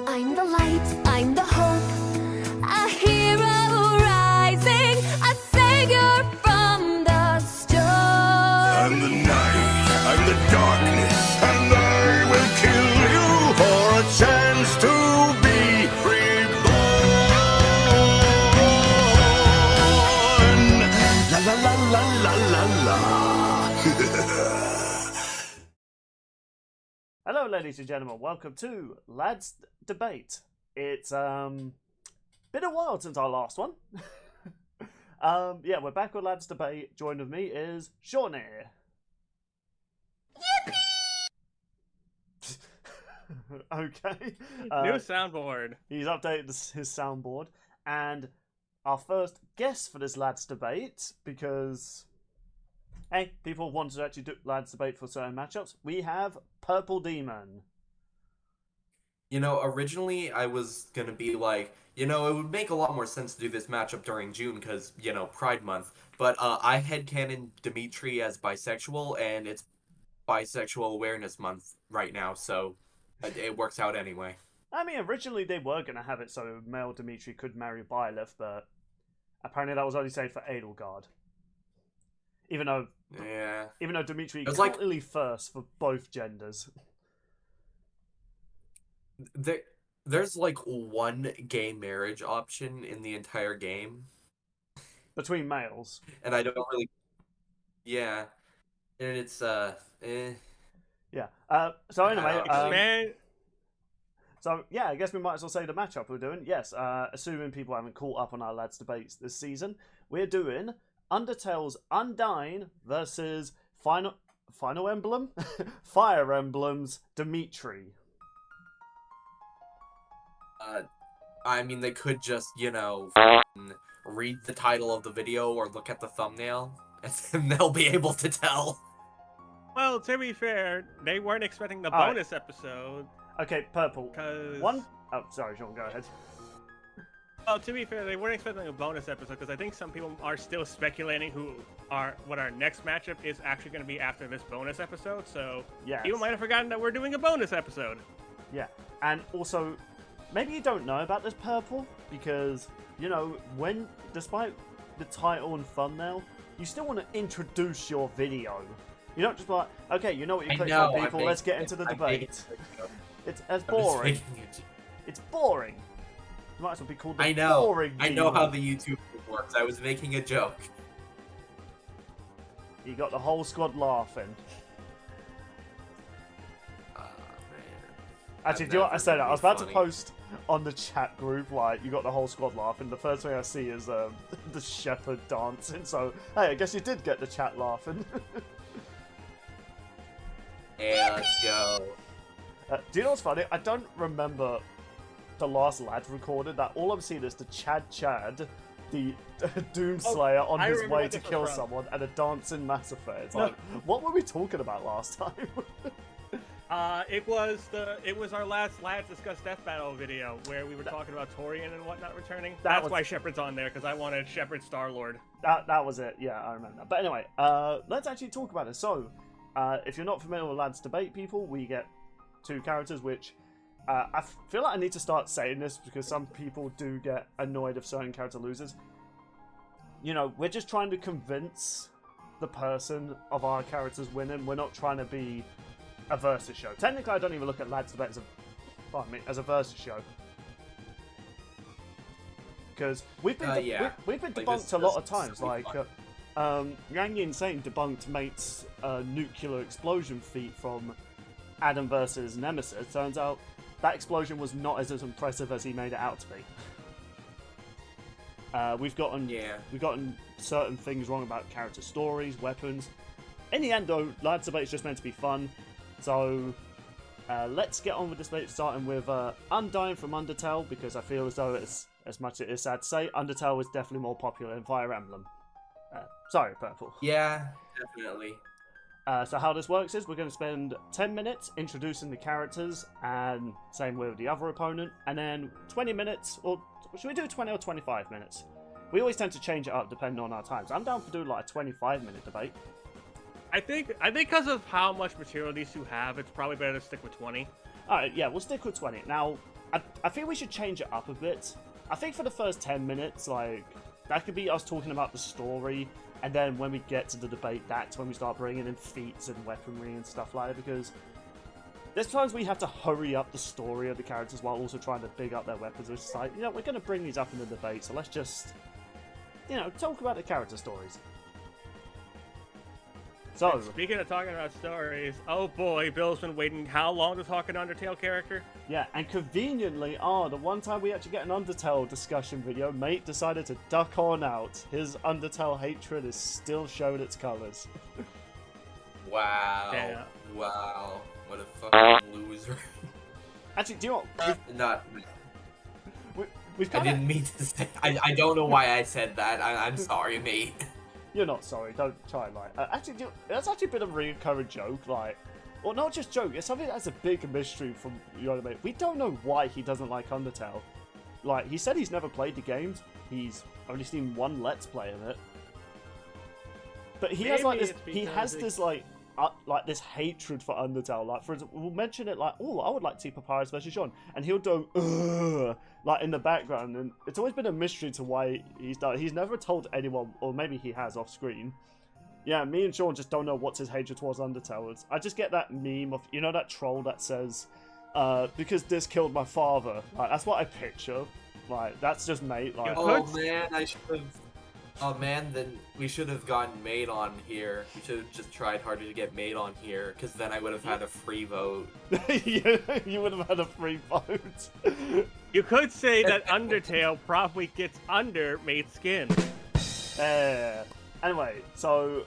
I'm the light, I'm the hope, a hero rising, a savior from the storm. I'm the night, I'm the darkness, and I will kill you for a chance to be reborn. La la la la la la la. Hello, ladies and gentlemen. Welcome to Lads Debate. It's been a while since our last one. Yeah, we're back with Lads Debate. Joined with me is Sean here. Yippee! Okay. New soundboard. He's updated his soundboard, and our first guest for this Lads Debate, because hey, people want to actually do Lads Debate for certain matchups. We have Purple Demon. You know, originally I was gonna be like, it would make a lot more sense to do this matchup during June because, Pride Month. But I headcanon Dimitri as bisexual, and it's Bisexual Awareness Month right now, so it works out anyway. I mean, originally they were going to have it so male Dimitri could marry Byleth, but apparently that was only saved for Edelgard. Even though Dimitri is completely first for both genders. There's like one gay marriage option in the entire game. Between males. And I don't really... Yeah. And it's, Yeah. So anyway... Man. I guess we might as well say the matchup we're doing. Yes, assuming people haven't caught up on our Lads Debates this season, we're doing Undertale's Undyne versus Final Emblem? Fire Emblem's Dimitri. I mean, they could just, read the title of the video or look at the thumbnail, and then they'll be able to tell. Well, to be fair, they weren't expecting the bonus episode. Okay, Purple. Cause... Oh, sorry, Sean, go ahead. Well, to be fair, they weren't expecting a bonus episode because I think some people are still speculating what our next matchup is actually going to be after this bonus episode. So people might have forgotten that we're doing a bonus episode. Yeah, and also, maybe you don't know about this, Purple, because, when, despite the title and thumbnail, you still want to introduce your video. You're not just like, okay, you know what you clicked on, people, let's get into the debate. It's boring. It's boring. It might as well be called the boring I know how the YouTube works. I was making a joke. You got the whole squad laughing. Man. Actually, do you know what I said? I was about to post on the chat group, like, you got the whole squad laughing. The first thing I see is the shepherd dancing. So, hey, I guess you did get the chat laughing. Yeah, let's go. Do you know what's funny? I don't remember the last lad recorded that. All I'm seeing is the Chad, the Doomslayer on his way to kill someone, and a dancing Mass Effect. It's like, what were we talking about last time? It was our last Lads Discuss Death Battle video where we were talking about Torian and whatnot returning. That's why Shepard's on there, because I wanted Shepard Star-Lord. That was it. Yeah, I remember that. But anyway, let's actually talk about it. So, if you're not familiar with Lads Debate, people, we get two characters, which I feel like I need to start saying this because some people do get annoyed if certain character loses. We're just trying to convince the person of our characters winning. We're not trying to be a versus show. Technically, I don't even look at Lads Debate as a versus show. Because we've been debunked a lot of times. Like, Yang Insane debunked Mate's nuclear explosion feat from Adam versus Nemesis. Turns out that explosion was not as impressive as he made it out to be. We've gotten certain things wrong about character stories, weapons. In the end, though, Lads Debate is just meant to be fun. So let's get on with this debate, starting with Undyne from Undertale, because I feel as though it's, as much as it is sad to say, Undertale is definitely more popular than Fire Emblem. Sorry, Purple. Yeah, definitely. So how this works is we're going to spend 10 minutes introducing the characters, and same with the other opponent, and then 20 minutes, or should we do 20 or 25 minutes? We always tend to change it up depending on our times. I'm down for doing like a 25-minute debate. I think because of how much material these two have, it's probably better to stick with 20. Alright, yeah, we'll stick with 20. Now, I think we should change it up a bit. I think for the first 10 minutes, like, that could be us talking about the story, and then when we get to the debate, that's when we start bringing in feats and weaponry and stuff like that, because there's times we have to hurry up the story of the characters while also trying to big up their weapons. It's just like, we're going to bring these up in the debate, so let's just, talk about the character stories. So, and speaking of talking about stories, oh boy, Bill's been waiting how long to talk an Undertale character? Yeah, and conveniently, the one time we actually get an Undertale discussion video, mate decided to duck on out. His Undertale hatred is still showing its colours. Wow. Yeah. Wow. What a fucking loser. Actually, do you know what? We've I kinda... didn't mean to say. I don't know why I said that. I'm sorry, mate. You're not sorry. Don't try and lie. Actually, that's actually been a recurring joke. Like, well, not just joke. It's something that's a big mystery from mate. We don't know why he doesn't like Undertale. Like, he said he's never played the games. He's only seen one Let's Play of it. But he has like this. He has this like this hatred for Undertale. Like, for example, we'll mention it like, oh, I would like to see Papyrus versus Sean, and he'll do like in the background, and it's always been a mystery to why he's done. He's never told anyone, or maybe he has off screen. Yeah, me and Sean just don't know what's his hatred towards Undertale. I just get that meme of, that troll that says, because this killed my father. Like, that's what I picture. Like, that's just mate. Like, oh man, I should have. Oh man, then we should have gotten Mate on here. We should have just tried harder to get Mate on here, because then I would have had a free vote. You would have had a free vote. You could say that Undertale probably gets under Mate's skin. Anyway, so,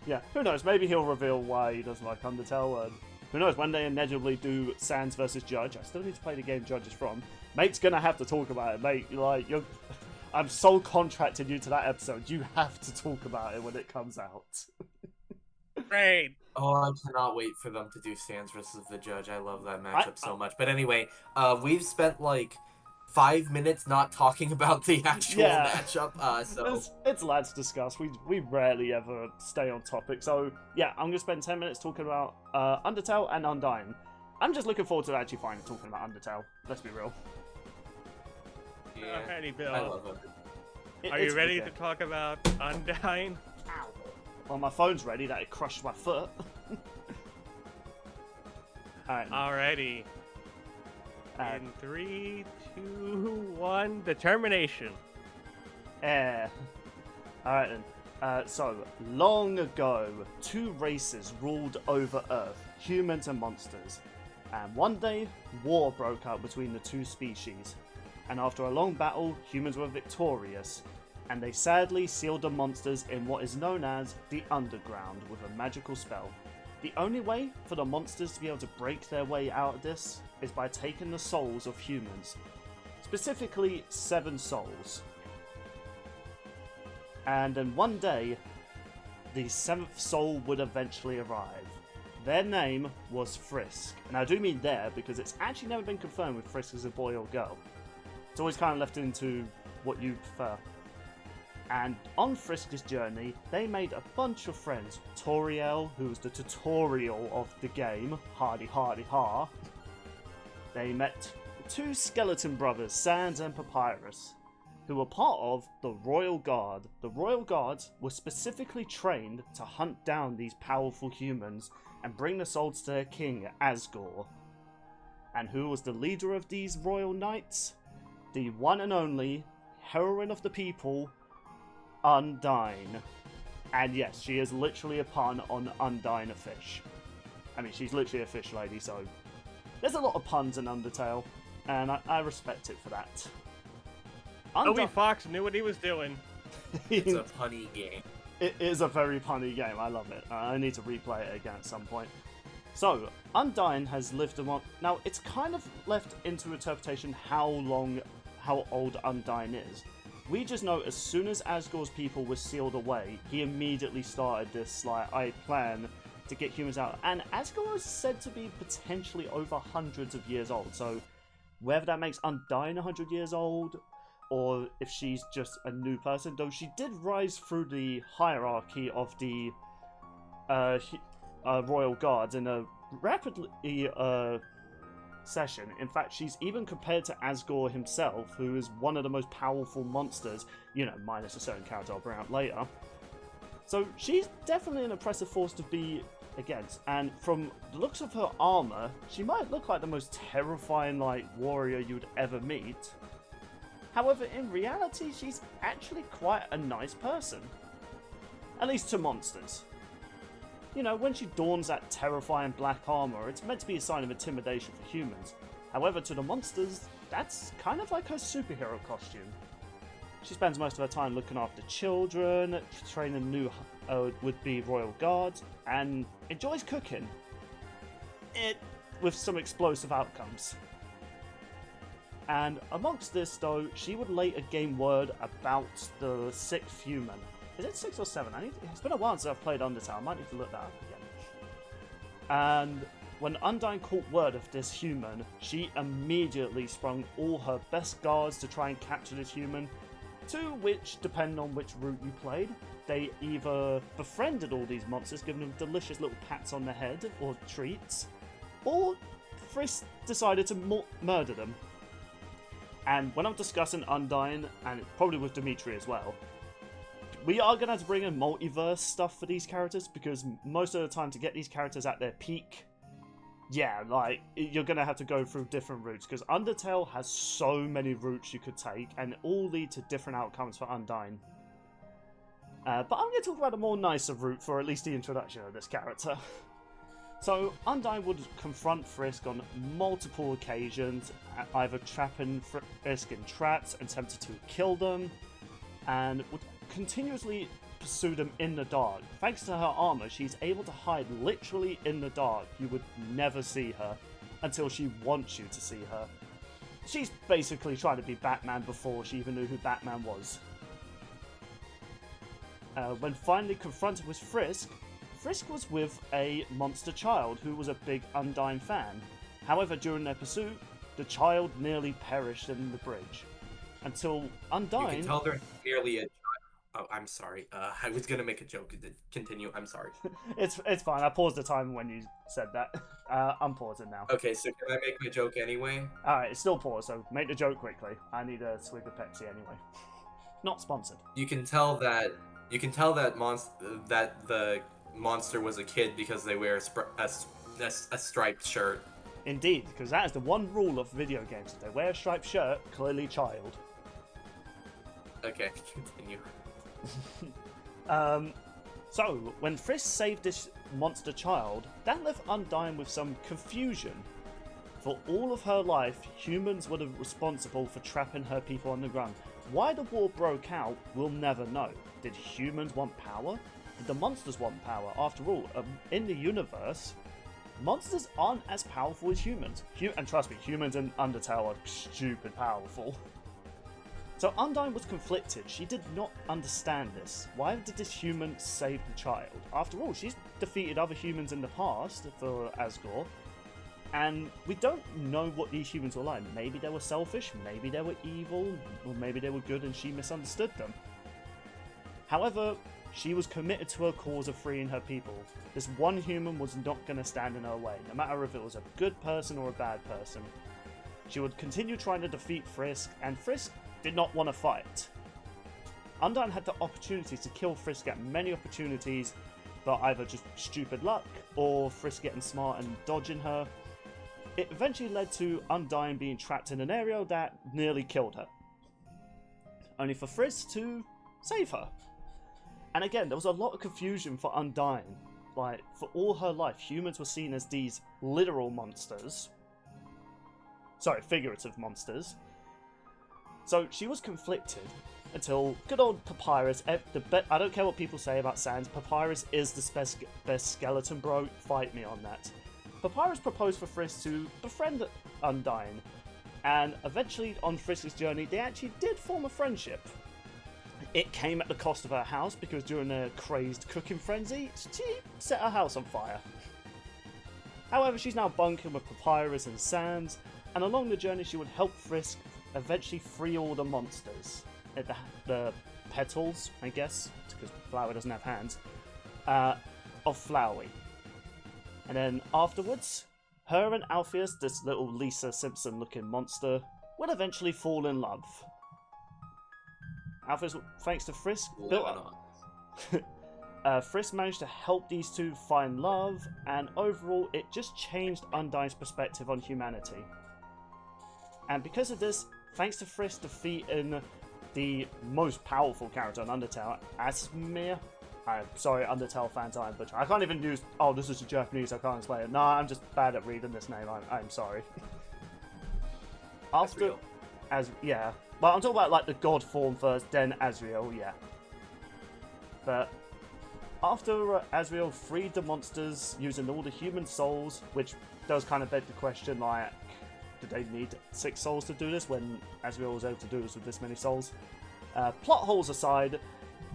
yeah, who knows? Maybe he'll reveal why he doesn't like Undertale, and who knows, when they inevitably do Sans versus Judge, I still need to play the game Judge is from, Mate's gonna have to talk about it, mate. Like, I'm so contracted you to that episode. You have to talk about it when it comes out. Great. Oh, I cannot wait for them to do Sans versus the Judge. I love that matchup so much. But anyway, we've spent like 5 minutes not talking about the actual matchup. So it's lads discuss. We rarely ever stay on topic. So yeah, I'm gonna spend 10 minutes talking about Undertale and Undyne. I'm just looking forward to actually finally talking about Undertale. Let's be real. yeah, Alrighty, Bill. I love it. Are you ready to talk about Undyne? Ow. Well, my phone's ready. That it crushed my foot. Alright. Alrighty. In 3, 2, 1, determination. Alright then. So, long ago, two races ruled over Earth, humans and monsters. And one day, war broke out between the two species. And after a long battle, humans were victorious. And they sadly sealed the monsters in what is known as the Underground with a magical spell. The only way for the monsters to be able to break their way out of this is by taking the souls of humans. Specifically, 7 souls. And then one day, the 7th soul would eventually arrive. Their name was Frisk. And I do mean there because it's actually never been confirmed if Frisk is a boy or girl. It's always kind of left into what you prefer. And on Frisk's journey, they made a bunch of friends. Toriel, who was the tutorial of the game, hardy hardy ha. They met 2 skeleton brothers, Sans and Papyrus, who were part of the Royal Guard. The Royal Guards were specifically trained to hunt down these powerful humans and bring the souls to their king, Asgore. And who was the leader of these royal knights? The one and only heroine of the people, Undyne. And yes, she is literally a pun on Undyne a fish. I mean, she's literally a fish lady, so there's a lot of puns in Undertale, and I respect it for that. Toby Fox knew what he was doing. It's a punny game. It is a very punny game. I love it. I need to replay it again at some point. So, Undyne has lived among... Now, it's kind of left into interpretation how old Undyne is. We just know as soon as Asgore's people were sealed away, he immediately started this, I plan to get humans out. And Asgore is said to be potentially over hundreds of years old. So, whether that makes Undyne 100 years old, or if she's just a new person, though she did rise through the hierarchy of the Royal Guards in a rapidly session. In fact, she's even compared to Asgore himself, who is one of the most powerful monsters, you know, minus a certain character I'll bring out later. So she's definitely an impressive force to be against, and from the looks of her armor, she might look like the most terrifying, like, warrior you'd ever meet. However, in reality, she's actually quite a nice person. At least to monsters. You know, when she dons that terrifying black armor, it's meant to be a sign of intimidation for humans. However, to the monsters, that's kind of like her superhero costume. She spends most of her time looking after children, training new would-be royal guards, and enjoys cooking. With some explosive outcomes. And amongst this, though, she would later gain word about the 6th human. Is it 6 or 7? It's been a while since I've played Undertale. I might need to look that up again. And when Undyne caught word of this human, she immediately sprung all her best guards to try and capture this human, to which, depending on which route you played, they either befriended all these monsters, giving them delicious little pats on the head or treats, or Frisk decided to murder them. And when I'm discussing Undyne, and probably with Dimitri as well, we are going to have to bring in multiverse stuff for these characters, because most of the time to get these characters at their peak, yeah, like, you're going to have to go through different routes, because Undertale has so many routes you could take, and all lead to different outcomes for Undyne. But I'm going to talk about a more nicer route for at least the introduction of this character. So, Undyne would confront Frisk on multiple occasions, either trapping Frisk in traps, attempting to kill them, and would continuously pursue them in the dark. Thanks to her armor, she's able to hide literally in the dark. You would never see her until she wants you to see her. She's basically trying to be Batman before she even knew who Batman was. When finally confronted with Frisk, Frisk was with a monster child who was a big Undyne fan. However, during their pursuit, the child nearly perished in the bridge. Until Undyne... You can tell they're nearly a child. Oh, I'm sorry. I was gonna make a joke. Continue. I'm sorry. It's fine. I paused the time when you said that. I'm pausing now. Okay, so can I make my joke anyway? Alright, it's still paused, so make the joke quickly. I need a swig of Pepsi anyway. Not sponsored. You can tell that the monster was a kid because they wear a striped shirt. Indeed, because that is the one rule of video games. If they wear a striped shirt, clearly child. Okay, continue. So, when Frisk saved this monster child, that left Undyne with some confusion. For all of her life, humans were responsible for trapping her people on the ground. Why the war broke out, we'll never know. Did humans want power? Did the monsters want power? After all, in the universe, monsters aren't as powerful as humans. And trust me, humans in Undertale are stupid powerful. So Undyne was conflicted. She did not understand this. Why did this human save the child? After all, she's defeated other humans in the past for Asgore, and we don't know what these humans were like. Maybe they were selfish, maybe they were evil, or maybe they were good and she misunderstood them. However, she was committed to her cause of freeing her people. This one human was not going to stand in her way, no matter if it was a good person or a bad person. She would continue trying to defeat Frisk, and Frisk did not want to fight. Undyne had the opportunity to kill Frisk at many opportunities, but either just stupid luck or Frisk getting smart and dodging her. It eventually led to Undyne being trapped in an area that nearly killed her, only for Frisk to save her. And again, there was a lot of confusion for Undyne. Like, for all her life, humans were seen as these literal monsters. Sorry, figurative monsters. So she was conflicted until good old Papyrus. I don't care what people say about Sans. Papyrus is the best skeleton bro. Fight me on that. Papyrus proposed for Frisk to befriend Undyne, and eventually on Frisk's journey, they actually did form a friendship. It came at the cost of her house because during a crazed cooking frenzy, she set her house on fire. However, she's now bunking with Papyrus and Sans, and along the journey, she would help Frisk eventually free all the monsters. The petals, I guess, because Flower doesn't have hands, of Flowey. And then afterwards, her and Alpheus, this little Lisa Simpson-looking monster, would eventually fall in love. Alpheus, thanks to Frisk, Frisk managed to help these two find love, and overall, it just changed Undyne's perspective on humanity. And because of this, thanks to Frisk defeating the most powerful character in Undertale, Asmir. I'm sorry, Undertale fans, I'm butcher. I can't even use. Oh, this is Japanese. I can't explain it. No, I'm just bad at reading this name. I'm sorry. After, yeah, well, I'm talking about like the god form first, then Asriel. Yeah, but after Asriel freed the monsters using all the human souls, which does kind of beg the question, like, did they need 6 souls to do this when Asriel was able to do this with this many souls? Plot holes aside,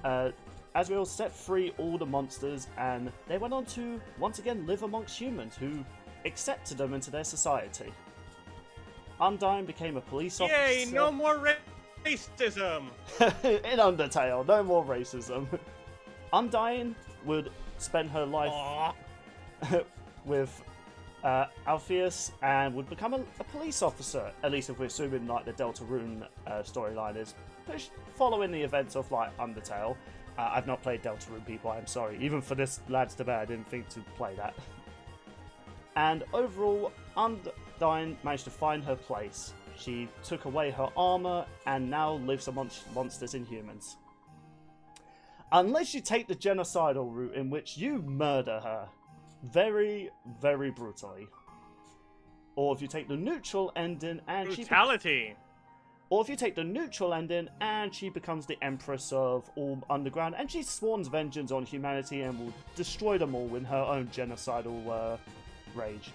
Asriel set free all the monsters, and they went on to once again live amongst humans who accepted them into their society. Undyne became a police officer. Yay, no more racism! In Undertale, no more racism. Undyne would spend her life with Alpheus and would become a police officer, at least if we're assuming like the Deltarune storyline is following the events of like Undertale. I've not played Deltarune, people, I'm sorry. Even for this Lads Debate, I didn't think to play that. And overall, Undyne managed to find her place. She took away her armor and now lives amongst monsters and humans. Unless you take the genocidal route in which you murder her. Very, very brutally. Or if you take the neutral ending and brutality. Or if you take the neutral ending and she becomes the Empress of all Underground and she swans vengeance on humanity and will destroy them all in her own genocidal rage.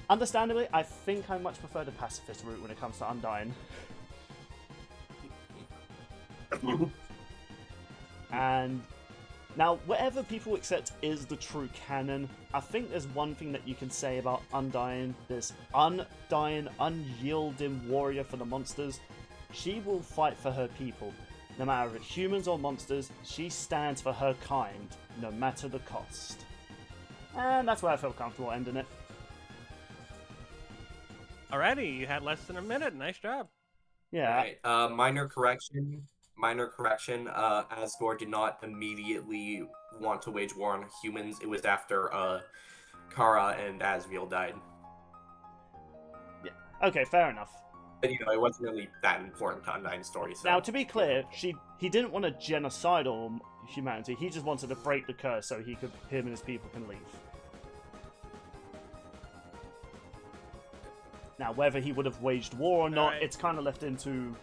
Understandably, I think I much prefer the pacifist route when it comes to Undyne. And now, whatever people accept is the true canon, I think there's one thing that you can say about Undyne, this undying, unyielding warrior for the monsters. She will fight for her people. No matter if it's humans or monsters, she stands for her kind, no matter the cost. And that's where I feel comfortable ending it. Alrighty, you had less than a minute. Nice job. Yeah. Right. Minor correction. Asgore did not immediately want to wage war on humans. It was after Kara and Asriel died. Yeah. Okay, fair enough. But it wasn't really that important to Undyne's story. So. Now, to be clear, he didn't want to genocidal humanity. He just wanted to break the curse so him and his people can leave. Now, whether he would have waged war or not, it's kind of left into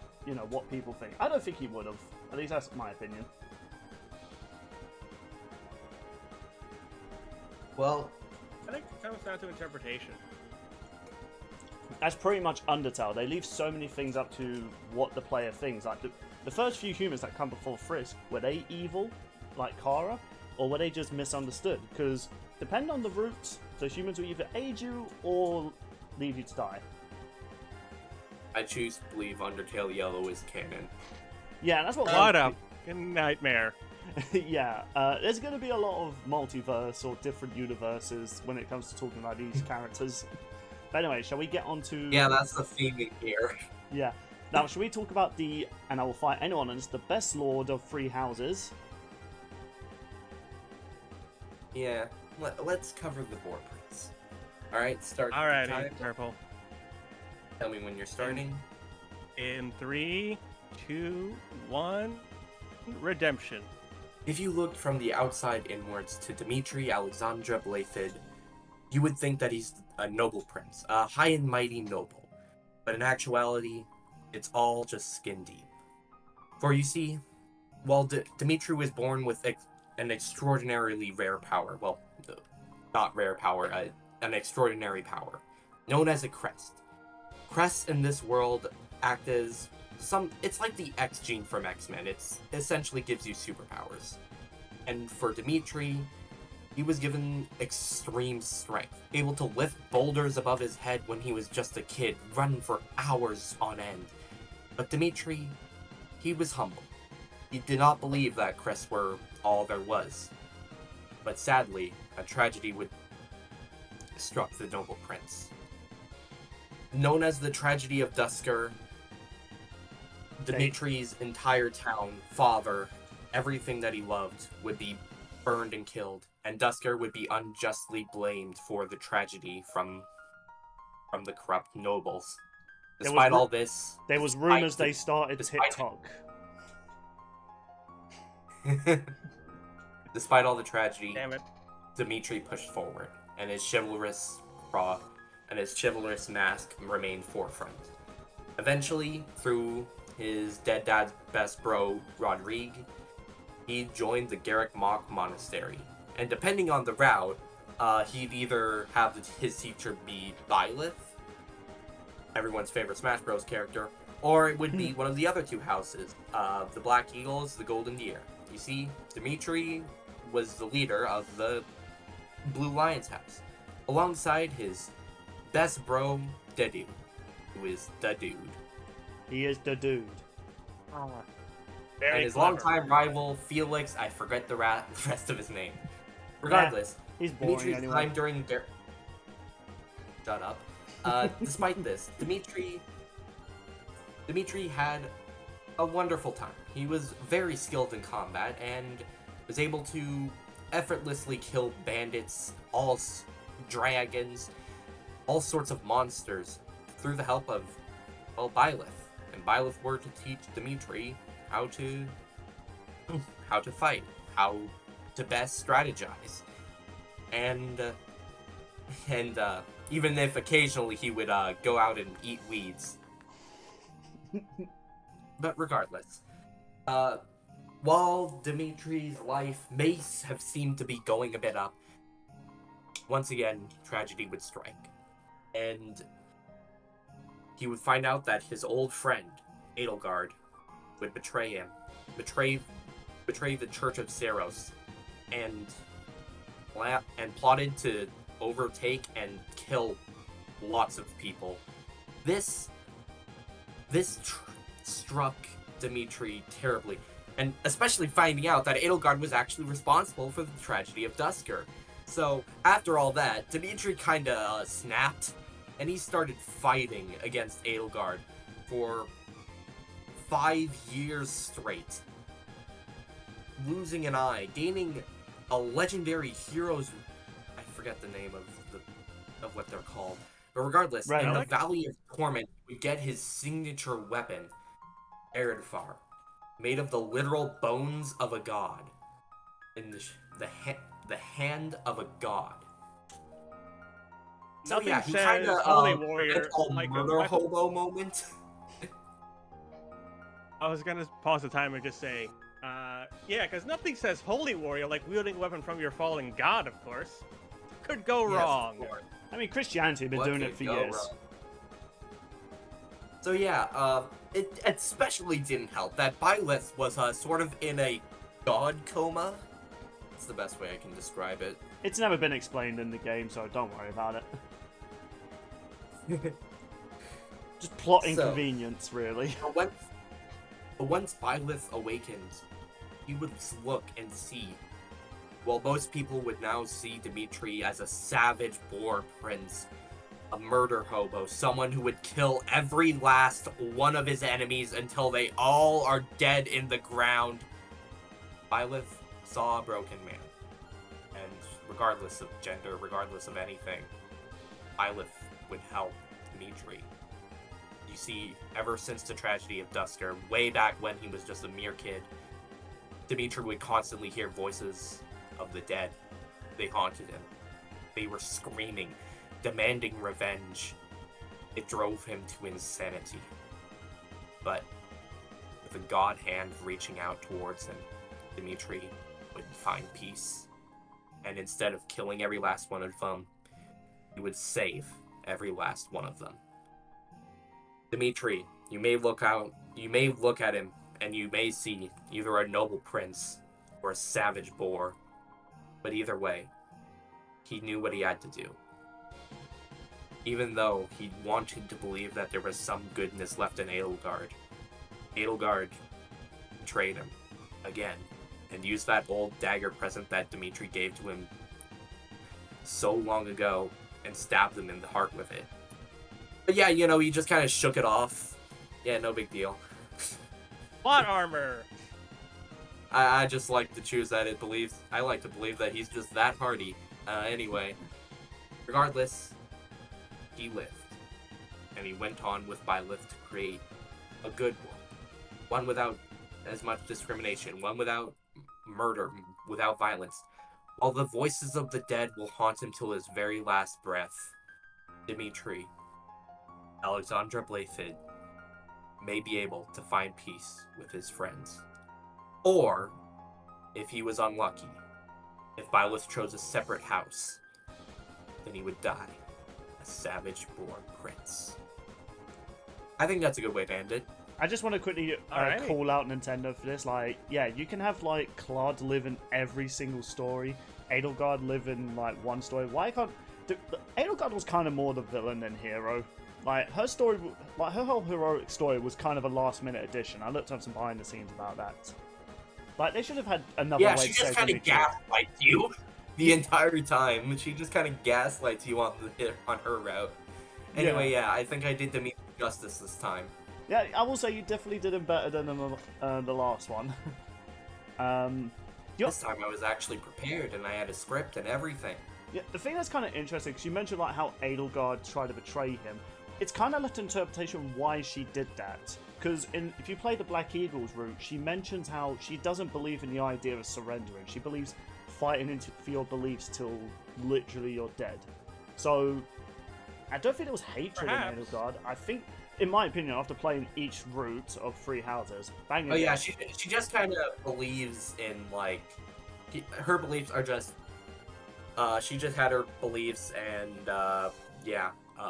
what people think. I don't think he would have. At least that's my opinion. Well, I think it comes down to interpretation. That's pretty much Undertale. They leave so many things up to what the player thinks. Like the first few humans that come before Frisk, were they evil, like Kara, or were they just misunderstood? Because depending on the route, so humans will either aid you or leave you to die. I choose to believe Undertale Yellow is canon. Yeah, that's what a nightmare. Yeah, there's going to be a lot of multiverse or different universes when it comes to talking about these characters. But anyway, shall we get on to... Yeah, that's the theme here. Yeah. Now, shall we talk about and I will fight anyone, and it's the best lord of 3 houses. Yeah, let's cover the board, please. Alright, start. Alrighty, Purple. Tell me when you're starting. In 3, 2, 1, redemption. If you looked from the outside inwards to Dimitri Alexandra Blafid, you would think that he's a noble prince, a high and mighty noble. But in actuality, it's all just skin deep. For you see, while Dimitri was born with an extraordinarily rare power, well, not rare power, an extraordinary power, known as a crest. Crests in this world act as it's like the X gene from X-Men. It essentially gives you superpowers. And for Dimitri, he was given extreme strength, able to lift boulders above his head when he was just a kid, run for hours on end. But Dimitri, he was humble. He did not believe that crests were all there was. But sadly, a tragedy would struck the noble prince. Known as the Tragedy of Duscur, Dimitri's entire town, father, everything that he loved would be burned and killed, and Duscur would be unjustly blamed for the tragedy from the corrupt nobles. Despite all this, there was rumors they started TikTok. Despite all the tragedy, Damn it. Dimitri pushed forward, and his chivalrous mask remained forefront. Eventually, through his dead dad's best bro, Rodrigue, he joined the Garrick Mach Monastery. And depending on the route, he'd either have his teacher be Byleth, everyone's favorite Smash Bros. Character, or it would be one of the other two houses, the Black Eagles, the Golden Deer. You see, Dimitri was the leader of the Blue Lion's house, alongside his best bro, Dedu, who is the dude. He is the dude. And his longtime rival, Felix, I forget the rest of his name. Regardless, he's boring Dimitri's anyway. time during Shut up. Despite this, Dimitri had a wonderful time. He was very skilled in combat and was able to effortlessly kill bandits, dragons, all sorts of monsters through the help of, well, Byleth. And Byleth were to teach Dimitri how to fight, how to best strategize. And even if occasionally he would go out and eat weeds. But regardless, while Dimitri's life may have seemed to be going a bit up, once again, tragedy would strike. And he would find out that his old friend, Edelgard, would betray him, betray the Church of Seros, and plotted to overtake and kill lots of people. This struck Dimitri terribly, and especially finding out that Edelgard was actually responsible for the tragedy of Duscur. So after all that, Dimitri kinda snapped, and he started fighting against Edelgard for 5 years straight, losing an eye, gaining a legendary hero's, I forget the name of what they're called, but regardless, Right, in the Valley of Torment, we get his signature weapon, Eredfar, made of the literal bones of a god, in the hand of a god. So Nothing yeah, he says kind of Holy Warrior like a murder hobo moment. I was gonna pause the time and just say, yeah, because nothing says Holy Warrior like wielding a weapon from your fallen god, of course. Could go wrong. I mean, Christianity have been doing it for years. Wrong? So yeah, it especially didn't help that Byleth was sort of in a god coma. That's the best way I can describe it. It's never been explained in the game, so don't worry about it. Just plot inconvenience, really. Once Byleth awakened, he would look and see. While most people would now see Dimitri as a savage boar prince, a murder hobo, someone who would kill every last one of his enemies until they all are dead in the ground, Byleth saw a broken man. And regardless of gender, regardless of anything, Byleth would help Dimitri. You see, ever since the tragedy of Duscur, way back when he was just a mere kid, Dimitri would constantly hear voices of the dead. They haunted him. They were screaming, demanding revenge. It drove him to insanity. But with a god hand reaching out towards him, Dimitri would find peace. And instead of killing every last one of them, he would save every last one of them. Dimitri, you may look at him, and you may see either a noble prince or a savage boar. But either way, he knew what he had to do. Even though he wanted to believe that there was some goodness left in Edelgard, Edelgard betrayed him again and used that old dagger present that Dimitri gave to him so long ago and stabbed him in the heart with it. But yeah, he just kind of shook it off. Yeah, no big deal. Plot armor! I just like to choose that I like to believe that he's just that hardy. Anyway, regardless, he lived. And he went on with Byleth to create a good one. One without as much discrimination, one without murder, without violence. While the voices of the dead will haunt him till his very last breath, Dimitri, Alexandra Blayfid, may be able to find peace with his friends. Or, if he was unlucky, if Byleth chose a separate house, then he would die a savage-born prince. I think that's a good way to end it. I just want to quickly call out Nintendo for this. Like, yeah, you can have, like, Claude live in every single story. Edelgard live in, like, one story. Why can't... Edelgard was kind of more the villain than hero. Like, her story... Like, her whole heroic story was kind of a last-minute addition. I looked up some behind-the-scenes about that. Like, they should have had another way to say... Yeah, she just kind of gaslights you the entire time. She just kind of gaslights you on her route. Anyway, yeah, I think I did Dimitri justice this time. Yeah, I will say you definitely did him better than the last one. This time I was actually prepared and I had a script and everything. Yeah, the thing that's kind of interesting, because you mentioned like how Edelgard tried to betray him. It's kind of left interpretation why she did that. Because if you play the Black Eagles route, she mentions how she doesn't believe in the idea of surrendering. She believes fighting for your beliefs till literally you're dead. So, I don't think it was hatred in Edelgard. I think, in my opinion, after playing each route of 3 houses, banging. Oh yeah, she just kind of believes in like, her beliefs are just, she just had her beliefs and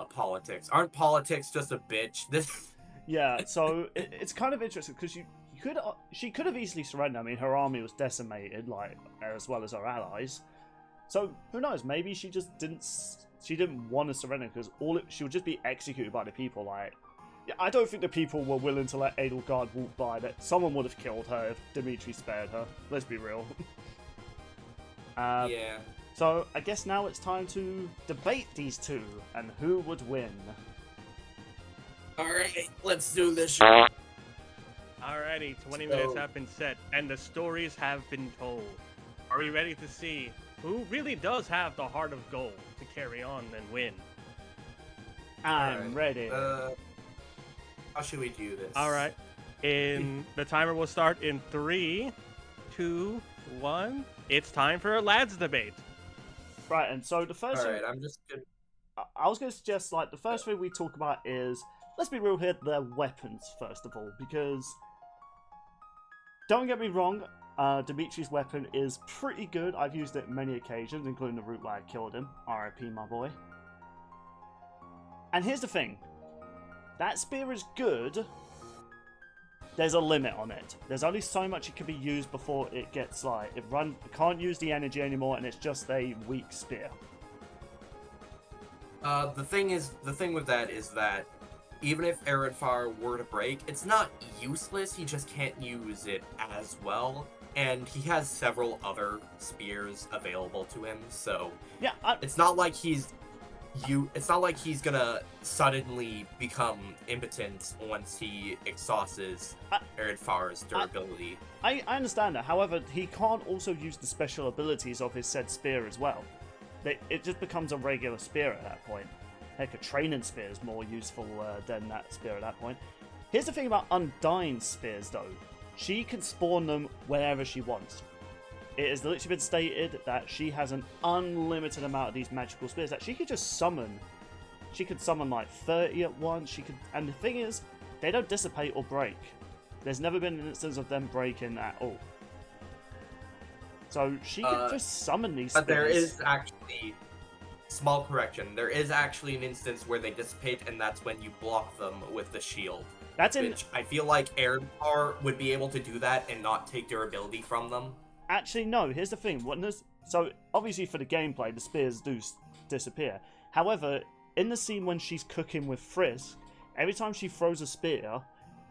politics. Aren't politics just a bitch? Yeah, so it's kind of interesting because she could have easily surrendered. I mean, her army was decimated, like as well as her allies. So who knows? Maybe she just didn't. She didn't want to surrender because she would just be executed by the people. Like, I don't think the people were willing to let Edelgard walk by. That someone would have killed her if Dimitri spared her. Let's be real. Yeah. So I guess now it's time to debate these two and who would win. All right, let's do this. Alrighty, 20 minutes have been set, and the stories have been told. Are we ready to see who really does have the heart of gold to carry on and win? I'm ready. How should we do this? Alright, the timer will start in 3, 2, 1. It's time for a lads debate. Right, and so the first Alright, I'm just gonna... I was going to suggest, like, the first thing we talk about is, let's be real here, their weapons, first of all, because, don't get me wrong, Dimitri's weapon is pretty good. I've used it many occasions, including the route where I killed him. R.I.P. my boy. And here's the thing. That spear is good. There's a limit on it. There's only so much it can be used before it gets, like, it can't use the energy anymore, and it's just a weak spear. The thing with that is that even if Eredfar were to break, it's not useless, he just can't use it as well. And he has several other spears available to him, so yeah, it's not like he's gonna suddenly become impotent once he exhausts Eredfar's durability. I understand that, however, he can't also use the special abilities of his said spear as well. It just becomes a regular spear at that point. Heck, a training spear is more useful than that spear at that point. Here's the thing about Undyne's spears, though. She can spawn them whenever she wants. It has literally been stated that she has an unlimited amount of these magical spears that she could just summon. She could summon like 30 at once. And the thing is, they don't dissipate or break. There's never been an instance of them breaking at all. So she could just summon these spears. But there is actually, small correction, there is actually an instance where they dissipate, and that's when you block them with the shield. Which I feel like Eredfar would be able to do that and not take durability from them. Actually, no. Here's the thing. So, obviously for the gameplay, the spears do disappear. However, in the scene when she's cooking with Frisk, every time she throws a spear,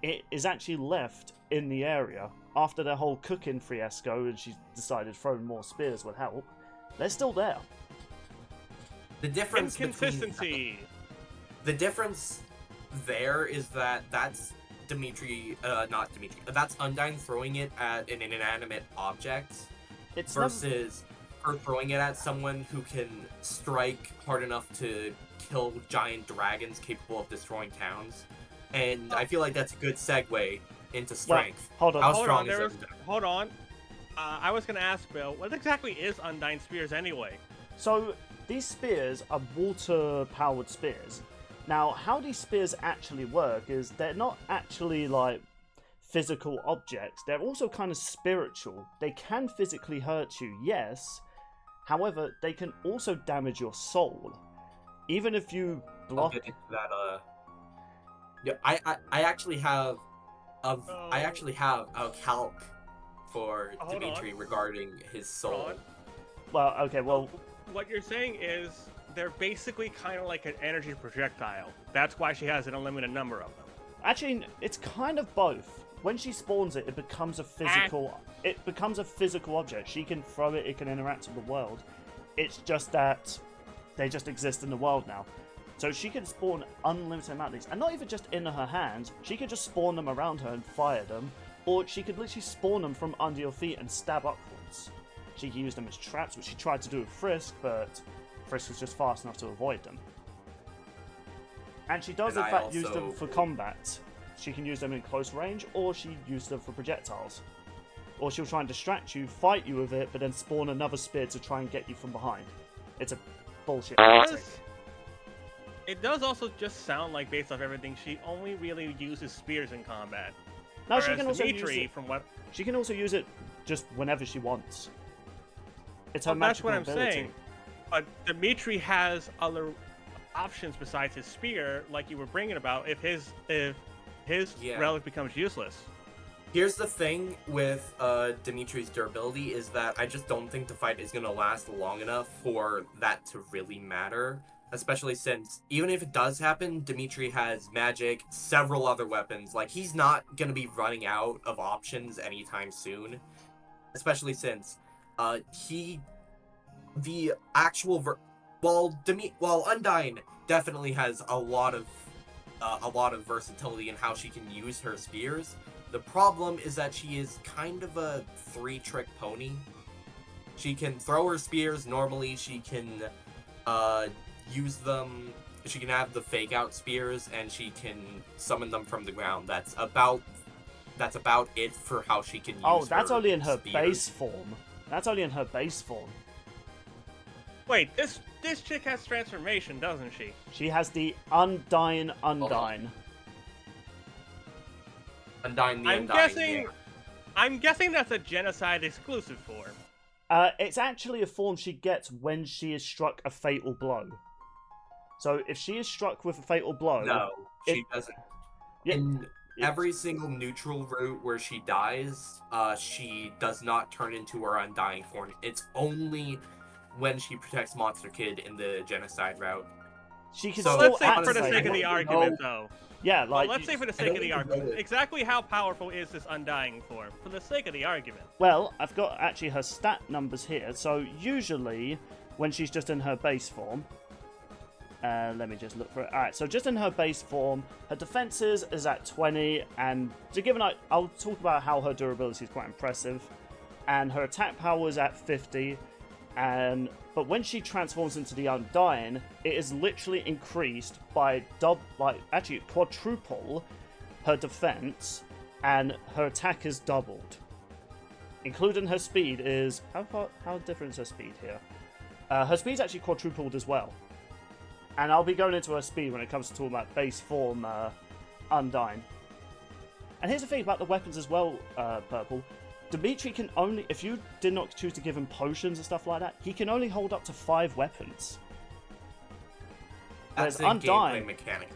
it is actually left in the area. After the whole cooking fiasco and she decided throwing more spears would help, they're still there. The difference Inconsistency. The difference there is that that's not Dimitri. That's Undyne throwing it at an inanimate object versus her throwing it at someone who can strike hard enough to kill giant dragons capable of destroying towns. And I feel like that's a good segue into strength. Well, hold on. How strong is Undyne? Hold on. I was going to ask Bill, what exactly is Undyne spears anyway? So these spears are water-powered spears. Now, how these spears actually work is they're not actually like physical objects. They're also kind of spiritual. They can physically hurt you, yes. However, they can also damage your soul. Even if you block... I'll get into that, yeah, I actually have a calc for Dimitri regarding his soul. Well, okay, well... What you're saying is they're basically kind of like an energy projectile. That's why she has an unlimited number of them. Actually, it's kind of both. When she spawns it, it becomes a physical... It becomes a physical object. She can throw it, it can interact with the world. It's just that they just exist in the world now. So she can spawn unlimited amount of these. And not even just in her hands. She could just spawn them around her and fire them. Or she could literally spawn them from under your feet and stab upwards. She can use them as traps, which she tried to do with Frisk, but Frisk was just fast enough to avoid them. And she does, in fact, use them for combat. She can use them in close range, or she uses them for projectiles. Or she'll try and distract you, fight you with it, but then spawn another spear to try and get you from behind. It's a bullshit tactic. It does also just sound like, based off everything, she only really uses spears in combat. No, she can also Dimitri, use it. from what... She can also use it just whenever she wants. It's her magical ability. That's what I'm saying. But Dimitri has other options besides his spear, like you were bringing about, if his relic becomes useless. Here's the thing with Dimitri's durability is that I just don't think the fight is going to last long enough for that to really matter. Especially since, even if it does happen, Dimitri has magic, several other weapons. Like, he's not going to be running out of options anytime soon. Especially since while Undyne definitely has a lot of versatility in how she can use her spears, the problem is that she is kind of a three-trick pony. She can throw her spears normally, she can use them, she can have the fake-out spears, and she can summon them from the ground. That's about it for how she can use Oh, that's her only in her spears. base form. That's only in her base form. Wait, this chick has transformation, doesn't she? She has the Undyne. Undyne the Undyne. I'm guessing that's a genocide exclusive form. It's actually a form she gets when she is struck a fatal blow. So if she is struck with a fatal blow... No, she doesn't. Yeah, in every single neutral route where she dies, she does not turn into her Undying form. It's only when she protects Monster Kid in the genocide route. She can so still let's say for the sake of the argument, though. Yeah, like... Well, let's say for the sake of the argument, exactly how powerful is this Undying form? For the sake of the argument. Well, I've got actually her stat numbers here. So usually, when she's just in her base form... let me just look for it. Alright, so just in her base form, her defenses is at 20, and to give I'll talk about how her durability is quite impressive, and her attack power is at 50, but when she transforms into the Undyne, it is literally increased by quadruple her defense, and her attack is doubled. Including her speed is... How different is her speed here? Her speed's actually quadrupled as well. And I'll be going into her speed when it comes to talking about base form Undyne. And here's the thing about the weapons as well, Purple. Dimitri can only, if you did not choose to give him potions and stuff like that, he can only hold up to 5 weapons. That's a Undyne, gameplay mechanic.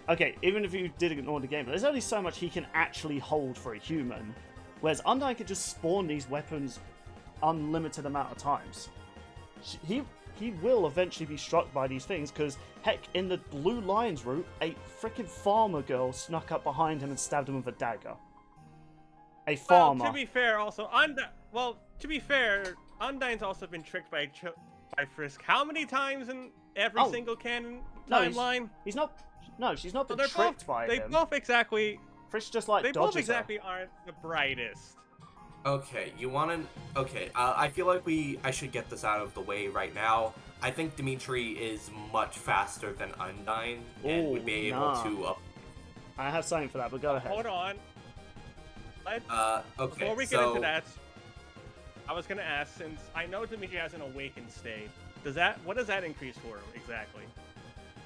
Okay, even if you did ignore the game, there's only so much he can actually hold for a human. Whereas Undyne can just spawn these weapons unlimited amount of times. He will eventually be struck by these things, because, heck, in the Blue Lions route, a freaking farmer girl snuck up behind him and stabbed him with a dagger. A farmer. Well, to be fair, also, Undyne's also been tricked by Frisk. How many times every single canon timeline? He's not. No, she's not been So tricked by him. They both exactly. Frisk just like They dodges both exactly aren't the brightest. Okay, you want to... Okay, I feel like I should get this out of the way right now. I think Dimitri is much faster than Undyne, and would be able to... I have something for that, but go ahead. Hold on. Okay, Before we get into that, I was going to ask, since I know Dimitri has an awakened state, what does that increase for exactly?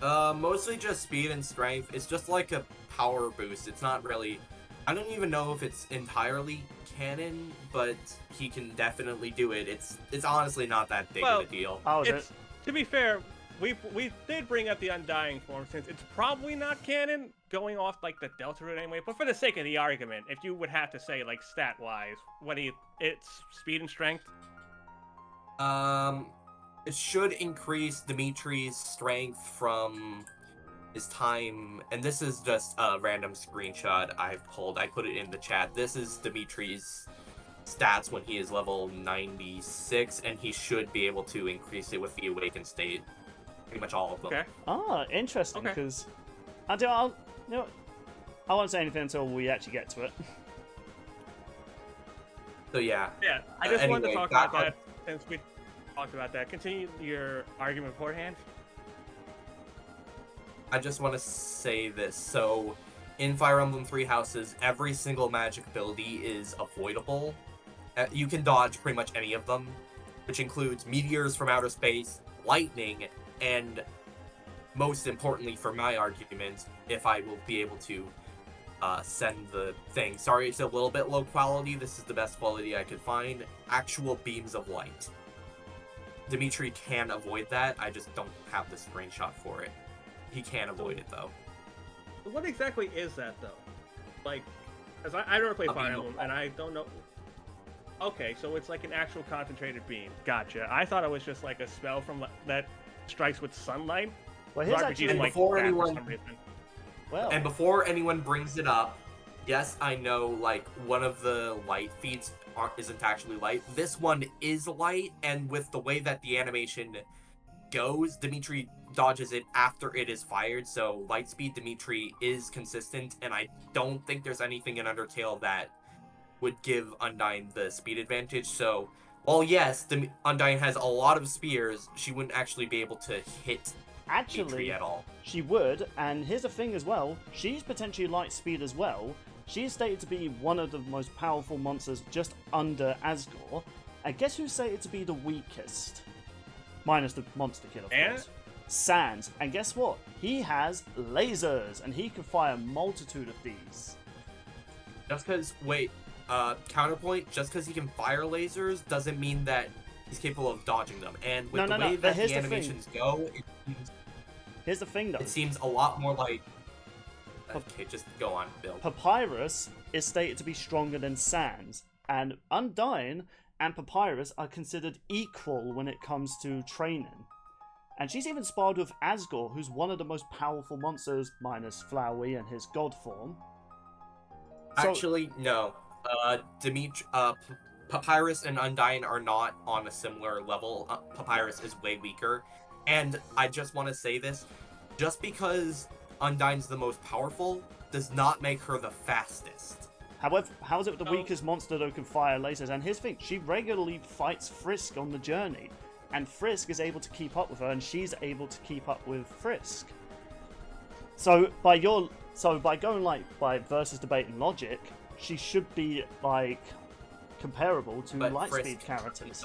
Mostly just speed and strength. It's just like a power boost. It's not really... I don't even know if it's entirely canon, but he can definitely do it. It's honestly not that big of a deal. To be fair, we did bring up the Undying form, since it's probably not canon, going off like the Deltarune anyway. But for the sake of the argument, if you would have to say like stat-wise, it's speed and strength? It should increase Dimitri's strength from his time, and this is just a random screenshot I've pulled. I put it in the chat. This is Dimitri's stats when he is level 96, and he should be able to increase it with the awakened state. Pretty much all of them. Okay. Ah, interesting, because I won't say anything until we actually get to it. So yeah. Yeah, I just wanted to talk about that since we talked about that. Continue your argument beforehand. I just want to say this. So, in Fire Emblem Three Houses, every single magic ability is avoidable. You can dodge pretty much any of them, which includes meteors from outer space, lightning, and most importantly for my argument, if I will be able to send the thing. Sorry, it's a little bit low quality. This is the best quality I could find. Actual beams of light. Dimitri can avoid that. I just don't have the screenshot for it. He can avoid it, though. What exactly is that, though? Like, as I don't play Fire Emblem, and I don't know... Okay, so it's like an actual concentrated beam. Gotcha. I thought it was just like a spell from that strikes with sunlight. Well, here's actually... And before anyone brings it up, yes, I know, like, one of the light feeds isn't actually light. This one is light, and with the way that the animation goes, Dimitri dodges it after it is fired, so Lightspeed Dimitri is consistent, and I don't think there's anything in Undertale that would give Undyne the speed advantage. So, while yes, Undyne has a lot of spears, she wouldn't actually be able to hit Dimitri at all. She would, and here's the thing as well, she's potentially Lightspeed as well. She's stated to be one of the most powerful monsters just under Asgore, and guess who's stated to be the weakest? Minus the monster kid, of course. Sans. And guess what? He has lasers, and he can fire a multitude of these. Just because, counterpoint, just because he can fire lasers doesn't mean that he's capable of dodging them. And with the way that the animations go, here's the thing, though. It seems a lot more like... Okay, just go on, Bill. Papyrus is stated to be stronger than Sans, and Undyne and Papyrus are considered equal when it comes to training. And she's even sparred with Asgore, who's one of the most powerful monsters, minus Flowey and his god form. Actually, no. Papyrus and Undyne are not on a similar level. Papyrus is way weaker. And I just want to say this, just because Undyne's the most powerful does not make her the fastest. However, how is it the weakest monster that can fire lasers? And here's the thing, she regularly fights Frisk on the journey. And Frisk is able to keep up with her, and she's able to keep up with Frisk. So by going like by versus debate and logic, she should be like comparable to Lightspeed characters.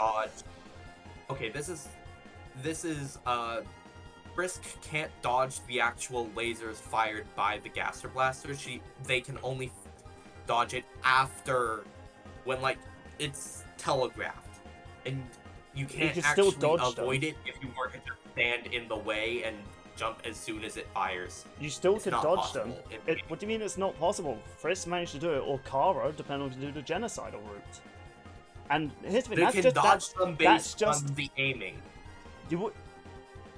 Okay, this is Frisk can't dodge the actual lasers fired by the Gaster Blasters. They can only dodge it after when like it's telegraphed, and you can't actually avoid it if you were to just stand in the way and jump as soon as it fires. You still can dodge them. What do you mean it's not possible? Frisk managed to do it, or Karo, depending on to do the genocidal route. And here's the thing, they can dodge them based on the aiming. You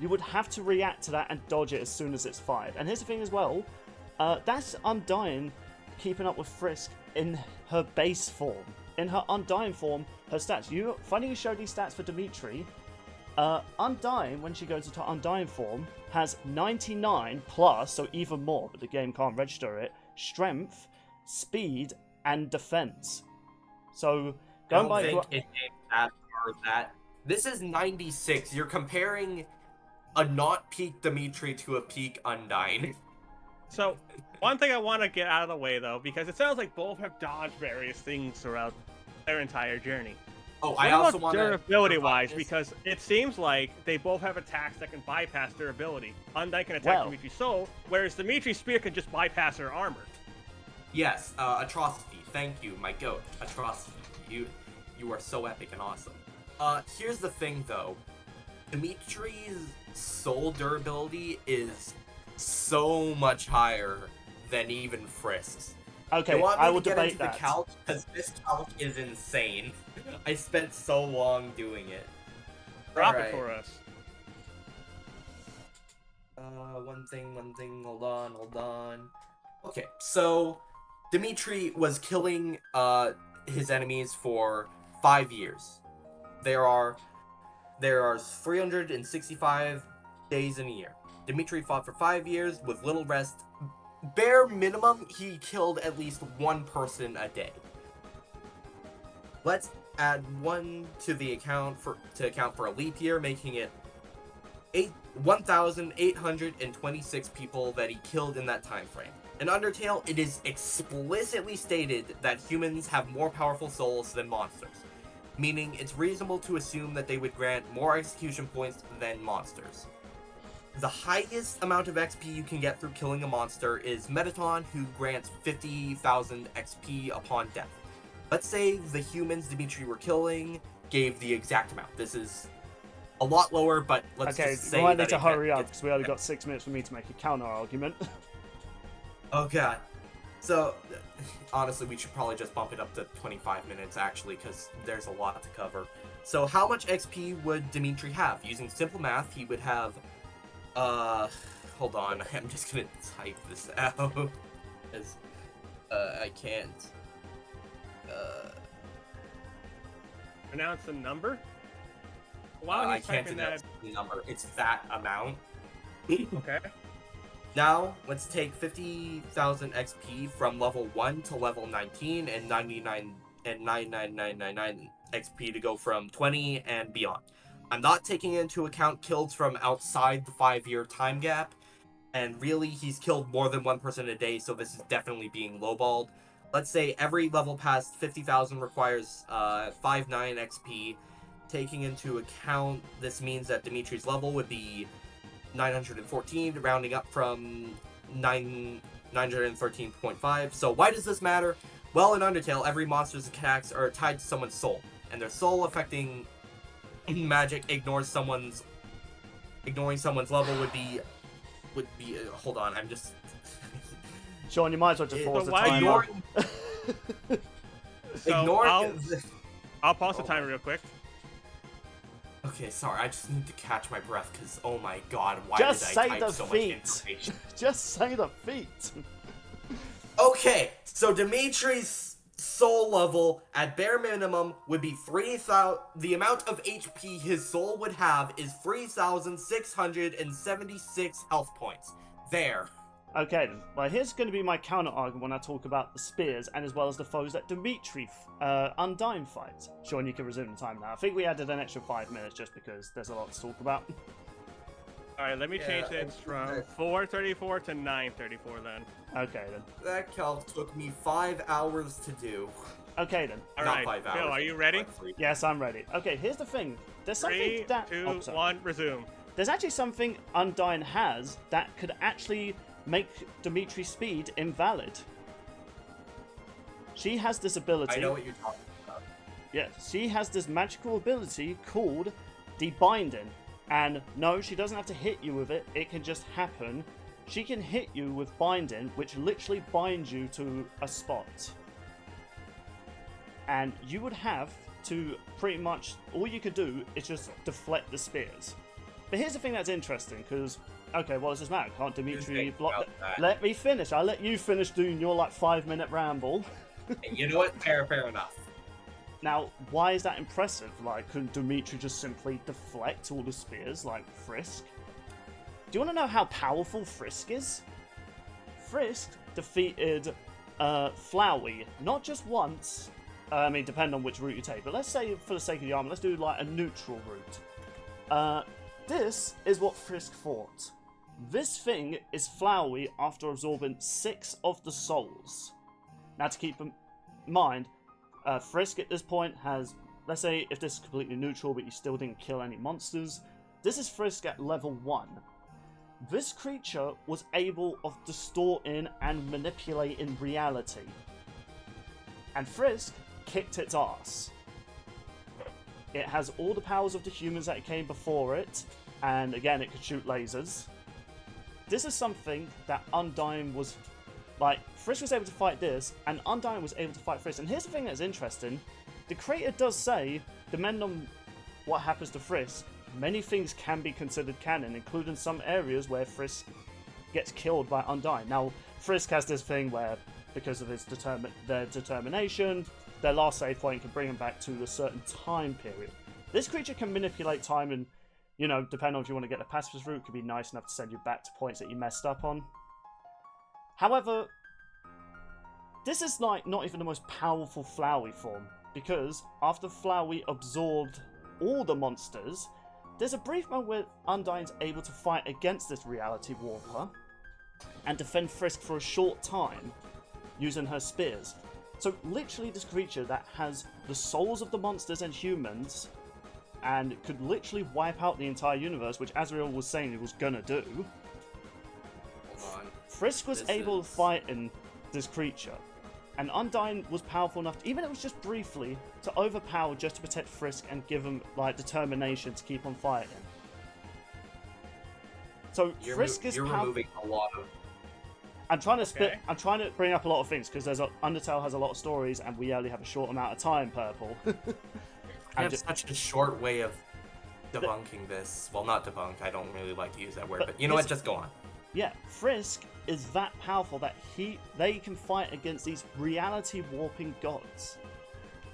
would have to react to that and dodge it as soon as it's fired. And here's the thing as well, that's Undyne keeping up with Frisk in her base form. In her Undyne form, her stats. Funny you showed these stats for Dimitri. Undyne, when she goes into Undyne form, has 99 plus, so even more, but the game can't register it, strength, speed, and defense. So, going by... I don't think it aimed that far that. This is 96. You're comparing a not peak Dimitri to a peak Undyne. So, one thing I want to get out of the way, though, because it sounds like both have dodged various things throughout their entire journey. Oh, I also want to... durability-wise, because it seems like they both have attacks that can bypass durability. Undyne can attack Dimitri's soul, whereas Dimitri's spear can just bypass her armor. Yes, Atrocity. Thank you, my goat. Atrocity. You are so epic and awesome. Here's the thing, though. Dimitri's soul durability is so much higher than even Frisk's. Okay, I will debate that. The calc, because this calc is insane. I spent so long doing it. Drop it for us. One thing. Hold on. Okay, so Dimitri was killing his enemies for 5 years. There are 365 days in a year. Dimitri fought for 5 years with little rest. Bare minimum, he killed at least one person a day. Let's add one to the account for a leap year, making it 1,826 people that he killed in that time frame. In Undertale, it is explicitly stated that humans have more powerful souls than monsters, meaning it's reasonable to assume that they would grant more execution points than monsters. The highest amount of XP you can get through killing a monster is Metaton, who grants 50,000 XP upon death. Let's say the humans Dimitri were killing gave the exact amount. This is a lot lower, but let's just say that... Okay, we might need to hurry up, because we only got 6 minutes for me to make a counter-argument. Oh god. So, honestly, we should probably just bump it up to 25 minutes, actually, because there's a lot to cover. So, how much XP would Dimitri have? Using simple math, he would have... hold on, I'm just gonna type this out, because, I can't, Pronounce the number? I can't pronounce the number, it's that amount. Okay. Now, let's take 50,000 XP from level 1 to level 19, and 99999 XP to go from 20 and beyond. I'm not taking into account kills from outside the 5-year time gap, and really, he's killed more than one person a day, so this is definitely being lowballed. Let's say every level past 50,000 requires 59 XP. Taking into account, this means that Dimitri's level would be 914, rounding up from 913.5. So why does this matter? Well, in Undertale, every monster's attacks are tied to someone's soul, and their soul affecting magic ignoring someone's level would be hold on, I'm just Sean, you might as well just pause the timer. I'll pause the timer real quick. Okay, sorry, I just need to catch my breath, because oh my god, why just did I type so much feet. information? Just say the feet. Okay, so Dimitri's soul level at bare minimum would be 3,000. The amount of HP his soul would have is 3,676 health points. There. Okay then, well here's going to be my counter argument when I talk about the spears and as well as the foes that Dimitri Undyne fights. Sean, you can resume the time now. I think we added an extra 5 minutes just because there's a lot to talk about. Alright, let me change it from 4:34 to 9:34 then. Okay then. That calc took me 5 hours to do. Okay then. Alright, Not 5 hours. Phil, are you ready? Yes, I'm ready. Okay, here's the thing. There's something 3, 2, 1, resume. There's actually something Undyne has that could actually make Dimitri's speed invalid. She has this ability. I know what you're talking about. Yes, she has this magical ability called Debinding. And no, she doesn't have to hit you with it, it can just happen. She can hit you with Binding, which literally binds you to a spot. And you would have to pretty much, all you could do is just deflect the spears. But here's the thing that's interesting, because, okay, what does this matter? Can't Dimitri block that? Let me finish, I'll let you finish doing your like 5-minute ramble. You know what? Fair enough. Now, why is that impressive? Like, couldn't Dimitri just simply deflect all the spears like Frisk? Do you want to know how powerful Frisk is? Frisk defeated Flowey not just once, I mean, depending on which route you take, but let's say for the sake of the argument, let's do like a neutral route. This is what Frisk fought. This thing is Flowey after absorbing 6 of the souls. Now, to keep in mind, Frisk at this point has, let's say if this is completely neutral but you still didn't kill any monsters, this is Frisk at level 1. This creature was able of distorting and manipulating reality. And Frisk kicked its ass. It has all the powers of the humans that came before it, and again it could shoot lasers. This is something that Undyne was... Like, Frisk was able to fight this, and Undyne was able to fight Frisk. And here's the thing that's interesting. The creator does say, depending on what happens to Frisk, many things can be considered canon, including some areas where Frisk gets killed by Undyne. Now, Frisk has this thing where, because of their determination, their last save point can bring them back to a certain time period. This creature can manipulate time and, you know, depending on if you want to get the pacifist route, could be nice enough to send you back to points that you messed up on. However, this is like not even the most powerful Flowey form, because after Flowey absorbed all the monsters, there's a brief moment where Undyne's able to fight against this reality warper and defend Frisk for a short time using her spears. So literally this creature that has the souls of the monsters and humans and could literally wipe out the entire universe, which Azrael was saying he was gonna do. Frisk was able to fight in this creature, and Undyne was powerful enough, even if it was just briefly, to overpower just to protect Frisk and give him like determination to keep on fighting. So Frisk is powerful. You're removing a lot of. I'm trying to bring up a lot of things because Undertale has a lot of stories, and we only have a short amount of time. Purple. I have such a short way of debunking this. Well, not debunk. I don't really like to use that word, but you know what? Just go on. Yeah, Frisk is that powerful that they can fight against these reality warping gods.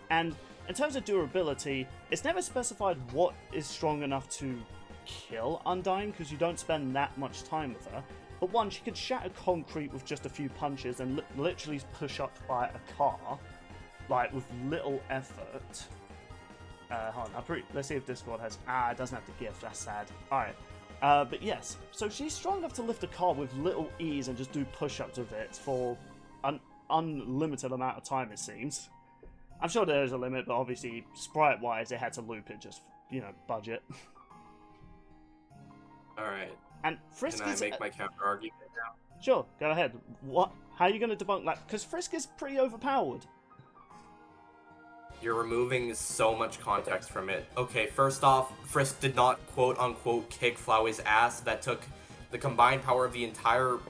And in terms of durability, it's never specified what is strong enough to kill Undyne, because you don't spend that much time with her. But one, she could shatter concrete with just a few punches and literally push up by a car, like with little effort. Hold on, let's see if Discord has... it doesn't have the GIF, that's sad. Alright. But yes, so she's strong enough to lift a car with little ease and just do push-ups with it for an unlimited amount of time, it seems. I'm sure there is a limit, but obviously, sprite-wise, they had to loop it just, you know, budget. Alright. And Frisk Can I make my counter-argument now? Sure, go ahead. What? How are you going to debunk that? Because Frisk is pretty overpowered. You're removing so much context from it. Okay, first off, Frisk did not quote-unquote kick Flowey's ass. That took the combined power of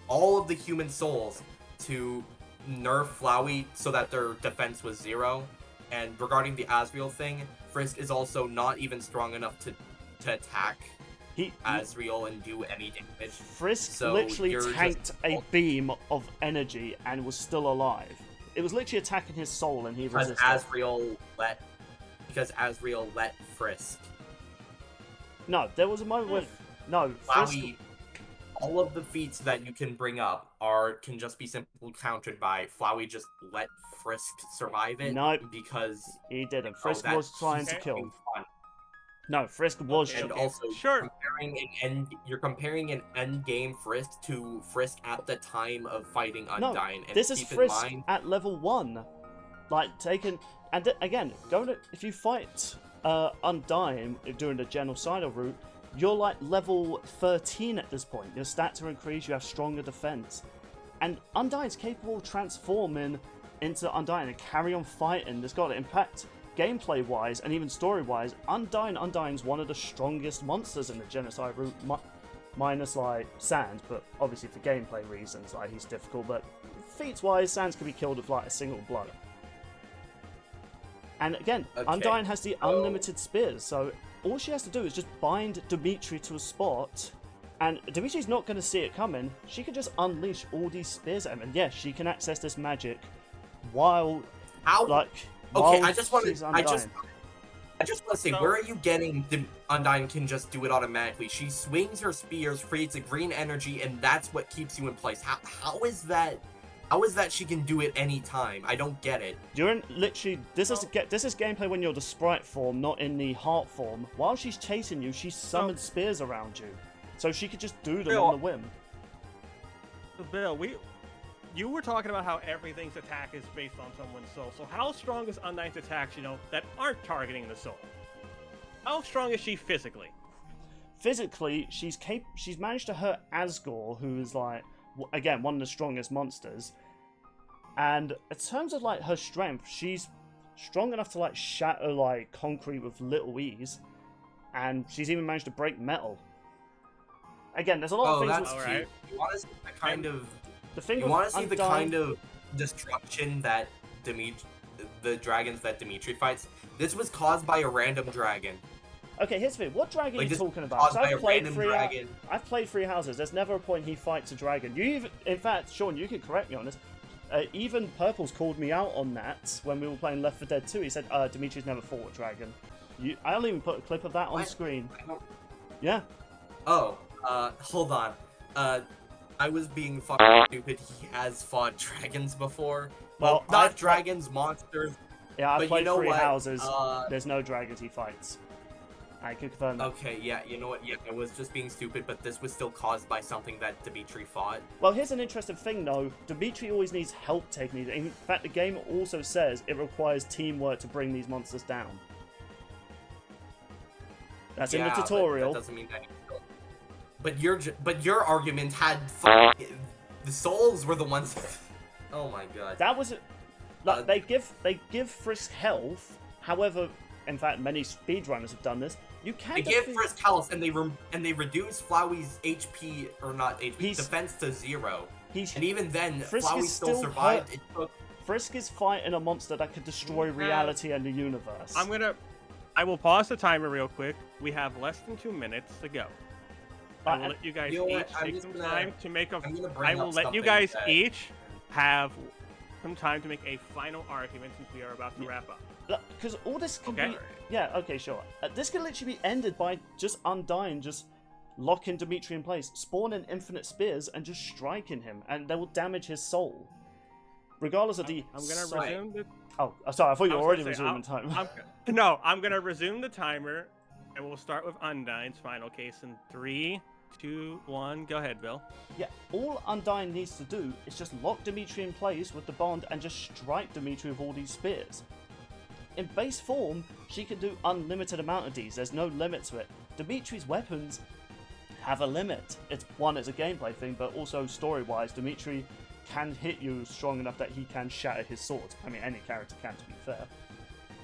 all of the human souls to nerf Flowey so that their defense was 0. And regarding the Azrael thing, Frisk is also not even strong enough to attack Azrael and do any damage. Frisk literally tanked a beam of energy and was still alive. It was literally attacking his soul and he resisted. Because Azrael let Frisk. No, there was a moment where... No, Frisk... All of the feats that you can bring up can just be simply countered by Flowey just let Frisk survive it. No, because he didn't. Frisk was trying to kill. No, Frisk was. And also, you're comparing an endgame Frisk to Frisk at the time of fighting Undyne. No, and this is Frisk at level 1. Like, taken... And again, if you fight Undyne during the genocidal route, you're like level 13 at this point. Your stats are increased, you have stronger defense. And Undyne's capable of transforming into Undyne and carry on fighting. It's got an impact gameplay-wise and even story-wise. Undyne's one of the strongest monsters in the genocide route, minus like Sans, but obviously for gameplay reasons, like he's difficult. But feats-wise, Sans can be killed with like a single blow. And again, Undyne has the unlimited spears, so all she has to do is just bind Dimitri to a spot, and Dimitri's not going to see it coming. She can just unleash all these spears at him, and yes, she can access this magic while, Okay, while I just want she's to. Undyne. I just want to say, where are you getting Undyne can just do it automatically? She swings her spears, creates a green energy, and that's what keeps you in place. How is that? How is that she can do it anytime? I don't get it. You're in literally this is gameplay when you're the sprite form, not in the heart form. While she's chasing you, she summons spears around you, so she could just do them on the whim. So Bill, you were talking about how everything's attack is based on someone's soul. So how strong is Undyne's attacks, that aren't targeting the soul? How strong is she physically? Physically, she's managed to hurt Asgore, who is like, again, one of the strongest monsters. And in terms of like her strength, she's strong enough to like shatter like concrete with little ease, and she's even managed to break metal. Again, there's a lot of things. That's cute. Right. You want to see the kind of The kind of destruction that the dragons that Dimitri fights? This was caused by a random dragon. Okay, here's the thing. What dragon are you talking about? Caused by a random dragon. I've played 3 houses. There's never a point he fights a dragon. In fact, Sean, you can correct me on this. Even Purple's called me out on that when we were playing Left 4 Dead 2. He said, Dimitri's never fought a dragon. I'll even put a clip of that on screen. Yeah. Oh, hold on. I was being fucking stupid. He has fought dragons before. Well, not dragons, monsters. Yeah, I've played 3 houses. Uh, There's no dragons he fights. I can confirm that. Okay, yeah, you know what? Yeah, I was just being stupid, but this was still caused by something that Dimitri fought. Well, here's an interesting thing, though. Dimitri always needs help taking these. In fact, the game also says it requires teamwork to bring these monsters down. That's in the tutorial. That doesn't mean that. But your argument had the souls were the ones. Oh my god. That was like they give Frisk health. However, in fact, many speedrunners have done this. You can give Frisk health and they reduce Flowey's HP or not HP defense to 0. And even then, Flowey still survived. Frisk is fighting a monster that could destroy reality and the universe. I will pause the timer real quick. We have less than 2 minutes to go. I will let you guys each take some time to make a. I will let you guys each have some time to make a final argument since we are about to wrap up. Because all this can be. Yeah, okay, sure. This can literally be ended by just Undyne, just locking Dimitri in place, spawning infinite spears, and just striking him, and they will damage his soul. Regardless of the. I'm gonna resume the. Oh, sorry, I thought you were already resuming time. No, I'm gonna resume the timer, and we'll start with Undyne's final case in 3, 2, 1. Go ahead, Bill. Yeah, all Undyne needs to do is just lock Dimitri in place with the bond and just strike Dimitri with all these spears. In base form, she can do unlimited amount of these. There's no limit to it. Dimitri's weapons have a limit. It's a gameplay thing, but also story-wise, Dimitri can hit you strong enough that he can shatter his sword. I mean, any character can, to be fair.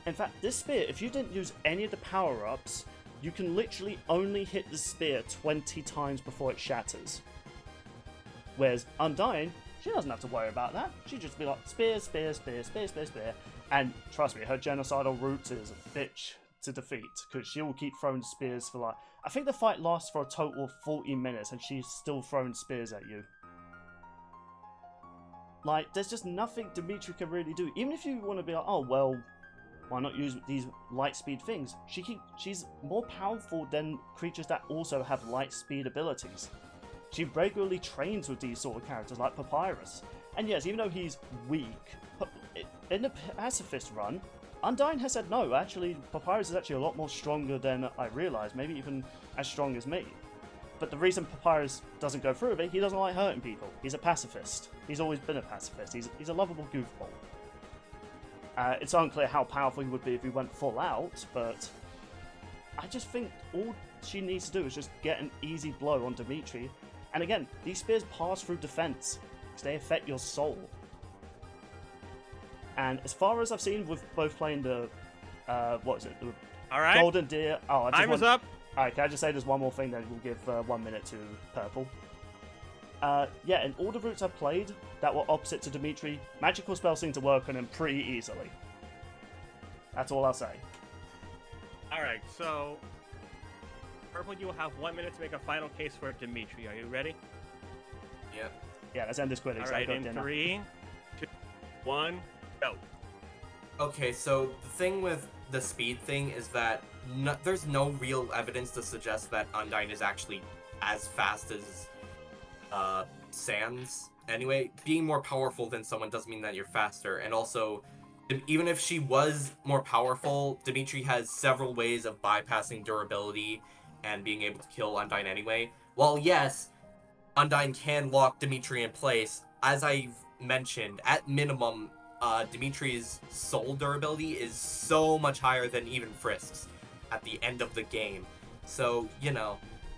In fact, this spear, if you didn't use any of the power-ups, you can literally only hit the spear 20 times before it shatters. Whereas Undyne, she doesn't have to worry about that. She just be like, spear, spear, spear, spear, spear, spear. And trust me, her genocidal roots is a bitch to defeat, because she will keep throwing spears for like... I think the fight lasts for a total of 40 minutes, and she's still throwing spears at you. Like, there's just nothing Dimitri can really do. Even if you want to be like, oh, well, why not use these light speed things? She's more powerful than creatures that also have light speed abilities. She regularly trains with these sort of characters like Papyrus. And yes, even though he's weak, in the pacifist run, Undyne has said no, actually Papyrus is actually a lot more stronger than I realised, maybe even as strong as me. But the reason Papyrus doesn't go through with it, he doesn't like hurting people. He's a pacifist. He's always been a pacifist. He's a lovable goofball. It's unclear how powerful he would be if he went full out, but I just think all she needs to do is just get an easy blow on Dimitri. And again, these spears pass through defense, because they affect your soul. And as far as I've seen with both playing the, what is it? The Golden Deer. Oh, time is up. Alright, can I just say there's one more thing that we'll give 1 minute to Purple. Yeah, in all the routes I've played that were opposite to Dimitri, magical spells seem to work on him pretty easily. That's all I'll say. Alright, so Purple, you will have 1 minute to make a final case for Dimitri. Are you ready? Yep. Yeah, let's end this quickly. Alright, in 3, 2, 1, go. Okay, so the thing with the speed thing is that there's no real evidence to suggest that Undyne is actually as fast as Sans. Anyway, being more powerful than someone doesn't mean that you're faster. And also, even if she was more powerful, Dimitri has several ways of bypassing durability and being able to kill Undyne anyway. While yes, Undyne can lock Dimitri in place, as I've mentioned, at minimum, Dimitri's soul durability is so much higher than even Frisk's at the end of the game. So, you know,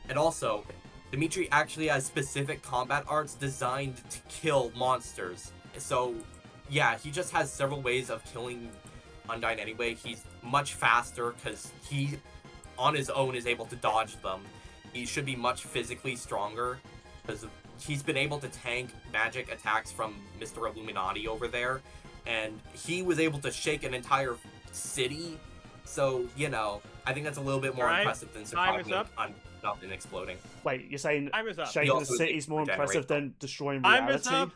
and also, Dimitri actually has specific combat arts designed to kill monsters. So, yeah, he just has several ways of killing Undyne anyway. He's much faster because he, on his own, is able to dodge them. He should be much physically stronger because he's been able to tank magic attacks from Mr. Illuminati over there. And he was able to shake an entire city. So, you know, I think that's a little bit more impressive than surviving on nothing exploding. Wait, you're saying shaking the city is more impressive than destroying reality? Time is up.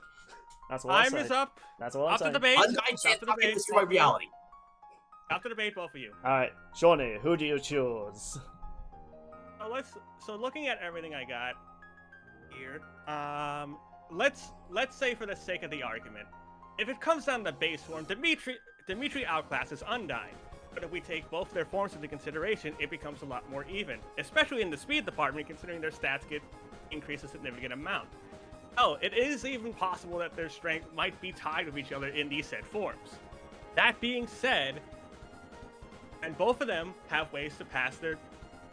That's what I'm saying. Time is up. That's what I'm saying. After debate. Undyne can't fucking destroy reality. After debate, both of you. Alright, Shawnee, who do you choose? So looking at everything I got here, let's say for the sake of the argument, if it comes down to base form, Dimitri outclasses Undyne. But if we take both their forms into consideration, it becomes a lot more even, especially in the speed department, considering their stats get increased a significant amount. Oh, it is even possible that their strength might be tied with each other in these said forms. That being said, and both of them have ways to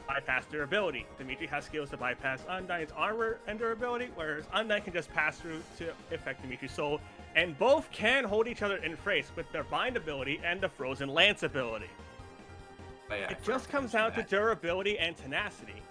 bypass durability. Dimitri has skills to bypass Undyne's armor and durability, whereas Undyne can just pass through to affect Dimitri's soul, and both can hold each other in phrase with their bind ability and the frozen lance ability. Oh, yeah, it just comes down to durability and tenacity,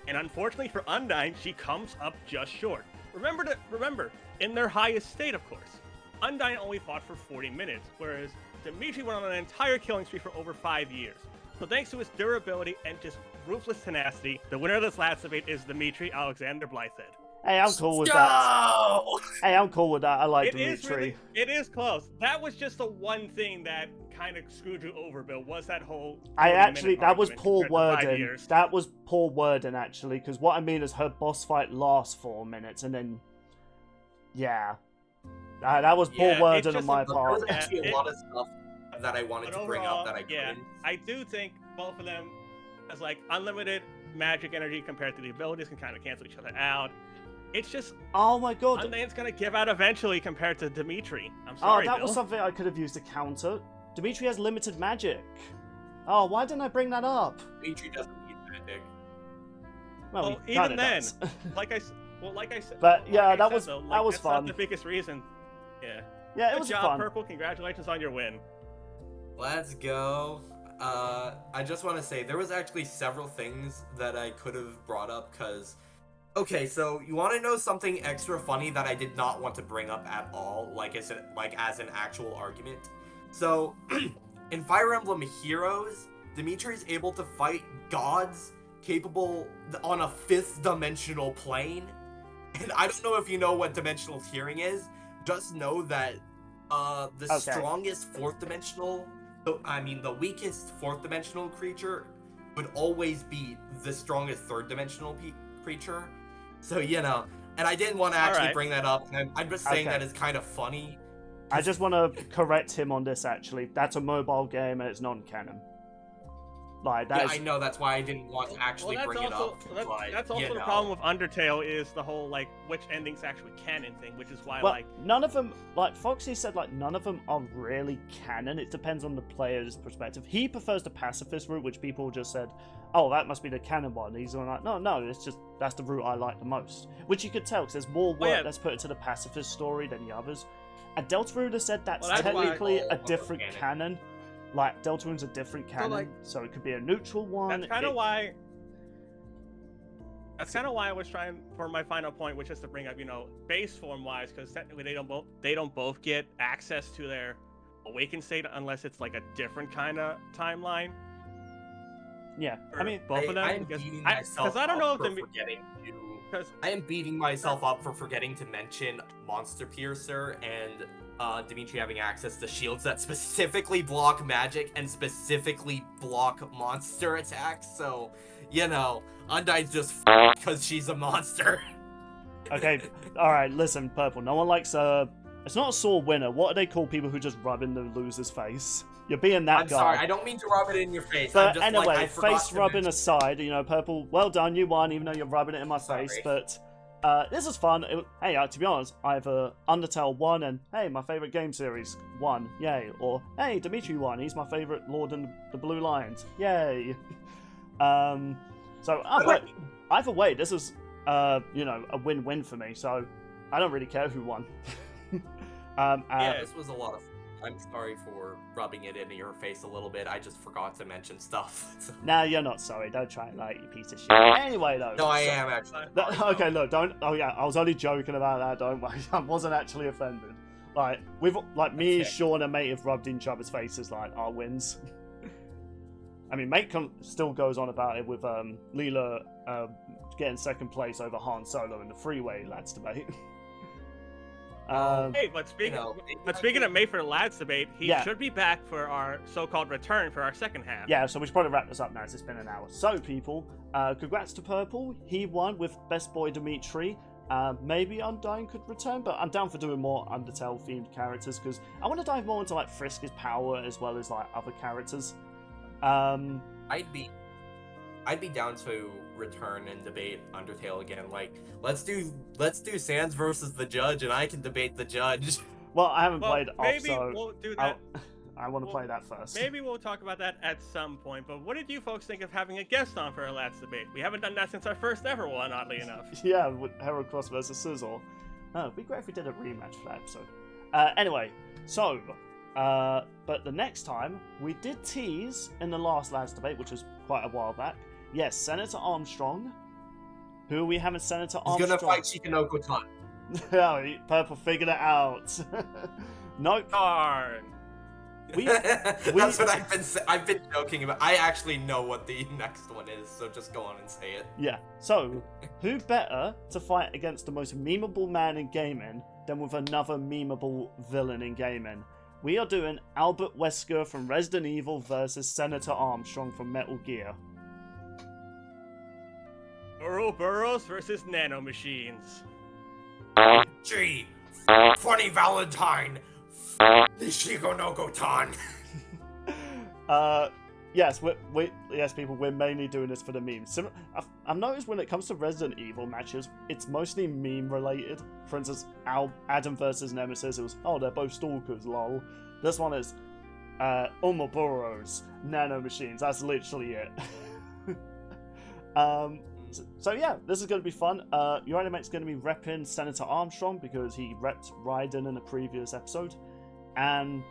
and unfortunately for Undyne, she comes up just short. Remember, in their highest state, of course, Undyne only fought for 40 minutes, whereas Dimitri went on an entire killing spree for over 5 years. So thanks to his durability and just ruthless tenacity, the winner of this last debate is Dimitri Alexander Blythehead. Hey, I'm cool with that. Hey, I'm cool with that. I like Dimitri. It is close. That was just the one thing that kind of screwed you over, Bill, was that whole... that was poor wording. That was poor wording, actually, because what I mean is her boss fight lasts 4 minutes, and then... Yeah. That was poor wording on my part. There was actually a lot of stuff that I wanted to bring up that I couldn't. Yeah, I do think both of them, as like unlimited magic energy compared to the abilities, can kind of cancel each other out. It's just, oh my god, Undyne's gonna give out eventually compared to Dimitri. I'm sorry, that Bill. was something I could have used to counter. Dimitri has limited magic. Oh, why didn't I bring that up? Dimitri doesn't need magic. Well, even then, does. like I said. But yeah, that was though, that was that's fun. Not the biggest reason. Yeah. Yeah, it Good was job, fun. Purple. Congratulations on your win. Let's go. I just want to say there was actually several things that I could have brought up because. Okay, so you want to know something extra funny that I did not want to bring up at all, as an actual argument? So, in Fire Emblem Heroes, Dimitri is able to fight gods capable on a 5th dimensional plane. And I don't know if you know what dimensional tearing is. Just know that the strongest 4th dimensional, the weakest 4th dimensional creature would always be the strongest 3rd dimensional creature. So, you know, and I didn't want to actually bring that up. I'm just saying that it's kind of funny. I just want to correct him on this, actually. That's a mobile game and it's non-canon. I know, that's why I didn't want to actually bring it up. That's also the problem with Undertale is the whole, which ending's actually canon thing, which is why, none of them, Foxy said, none of them are really canon. It depends on the player's perspective. He prefers the pacifist route, which people just said, oh, that must be the canon one. He's like, no, it's just, that's the route I like the most. Which you could tell, because there's more work that's put into the pacifist story than the others. And Deltarune said that's technically a different canon. Deltarune's a different canon, so it could be a neutral one. That's kind of why. That's kind of why I was trying for my final point, which is to bring up, base form wise, because technically they don't both get access to their awakened state unless it's a different kind of timeline. Yeah, I mean both of them. I am beating myself up for forgetting to mention Monster Piercer and Dimitri having access to shields that specifically block magic and specifically block monster attacks. So, Undyne's just because she's a monster. Okay, alright, listen, Purple. No one likes it's not a sore winner. What do they call people who just rub in the loser's face? You're being that I'm guy. sorry, I don't mean to rub it in your face. But I'm just anyway, I forgot face to rubbing mention. aside, Purple, well done, you won, even though you're rubbing it in my face. But this is fun. Hey, to be honest, either Undertale won and, hey, my favourite game series won, yay. Or, hey, Dimitri won, he's my favourite Lord and the Blue Lions, yay. So, either way, this is, a win-win for me, so I don't really care who won. This was a lot of fun. I'm sorry for rubbing it into your face a little bit. I just forgot to mention stuff. Nah, you're not sorry. Don't try it, you piece of shit. Anyway, though. No, I am actually. Okay, look, don't. Oh yeah, I was only joking about that. Don't worry, I wasn't actually offended. Me, Sean, and Mate have rubbed each other's faces like our wins. I mean, Mate still goes on about it with Leela getting second place over Han Solo in the freeway lads debate. Hey, but speaking of Mate for the lads debate, he should be back for our so-called return for our second half. Yeah, so we should probably wrap this up now as it's been an hour. So, people, congrats to Purple. He won with Best Boy Dimitri. Maybe Undyne could return, but I'm down for doing more Undertale-themed characters because I want to dive more into Friska's power as well as other characters. I'd be down to return and debate Undertale again. Let's do Sans versus the Judge, and I can debate the Judge. Well, I haven't played off, maybe so we'll do that. I want to play that first. Maybe we'll talk about that at some point. But what did you folks think of having a guest on for our last debate? We haven't done that since our first ever one, oddly enough. Yeah, with Herald Cross versus Sizzle. Oh, it'd be great if we did a rematch for that episode. Anyway, so. But the next time, we did tease in the last lads debate, which was quite a while back. Yes, Senator Armstrong. Who are we having Senator Armstrong? He's gonna fight Shikanoko-tan. Oh, Purple figured it out. Nope. Darn. That's what I've been joking about. I actually know what the next one is, so just go on and say it. Yeah. So, who better to fight against the most memeable man in gaming than with another memeable villain in gaming? We are doing Albert Wesker from Resident Evil versus Senator Armstrong from Metal Gear. Burrows versus nanomachines. Gee, funny Valentine. Shikanoko-tan. Yes, yes, people, we're mainly doing this for the memes. I've noticed when it comes to Resident Evil matches, it's mostly meme related. For instance, Adam versus Nemesis, it was, they're both stalkers, lol. This one is, Burrows, nanomachines, that's literally it. So yeah, this is going to be fun. Uranimate's going to be repping Senator Armstrong because he repped Raiden in a previous episode. And,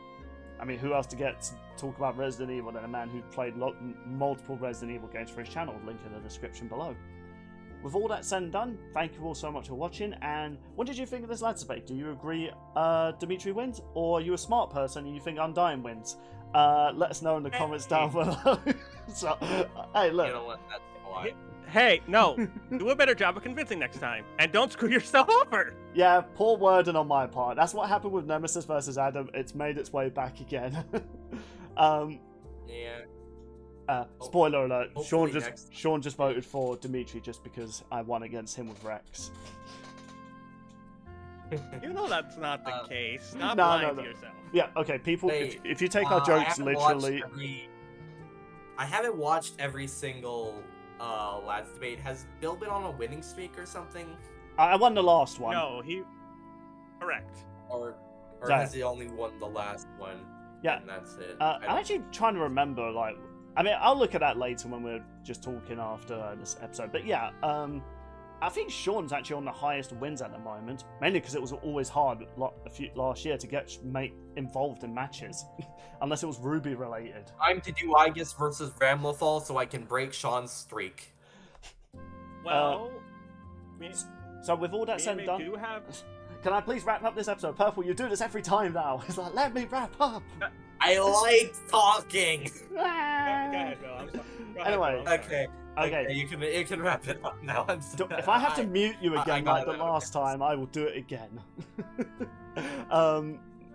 I mean, who else to get to talk about Resident Evil than a man who played multiple Resident Evil games for his channel, link in the description below. With all that said and done, thank you all so much for watching, and what did you think of this lads debate? Do you agree Dimitri wins, or are you a smart person and you think Undyne wins? Let us know in the comments down below. So, hey, look. You know what? That's why. Hey, no. Do a better job of convincing next time. And don't screw yourself over. Yeah, poor wording on my part. That's what happened with Nemesis versus Adam. It's made its way back again. Yeah. Spoiler alert. Hopefully Sean just voted for Dimitri just because I won against him with Rex. You know that's not the case. Stop No. lying to yourself. Yeah, okay, people, Wait, if you take our jokes I literally... haven't watched every single lads debate. Has Bill been on a winning streak or something? I won the last one. No, correct. Or has he only won the last one? Yeah. And that's it. I'm actually trying to remember, I mean, I'll look at that later when we're just talking after this episode. But yeah, I think Sean's actually on the highest wins at the moment, mainly because it was always hard last year to get mate involved in matches, unless it was Ruby related. Time to do Aegis versus Ramlethal so I can break Sean's streak. Well, so with all that said and done, can I please wrap up this episode? Purple, you do this every time now. It's like, let me wrap up. I like talking. Go ahead, Bill. I'm sorry. Anyway. Okay, you can wrap it up now. If I have to mute you again like the last time, I will do it again.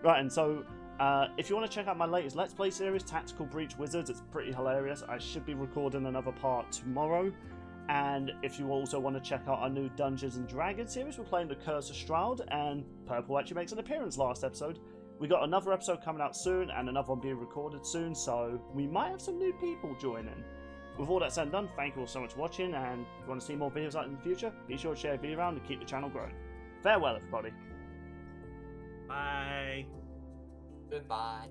Right, and so if you want to check out my latest Let's Play series, Tactical Breach Wizards, it's pretty hilarious. I should be recording another part tomorrow. And if you also want to check out our new Dungeons and Dragons series, we're playing the Curse of Shroud, and Purple actually makes an appearance last episode. We got another episode coming out soon, and another one being recorded soon, so we might have some new people joining. With all that said and done, thank you all so much for watching, and if you want to see more videos like that in the future, be sure to share the video around and keep the channel growing. Farewell, everybody. Bye. Goodbye.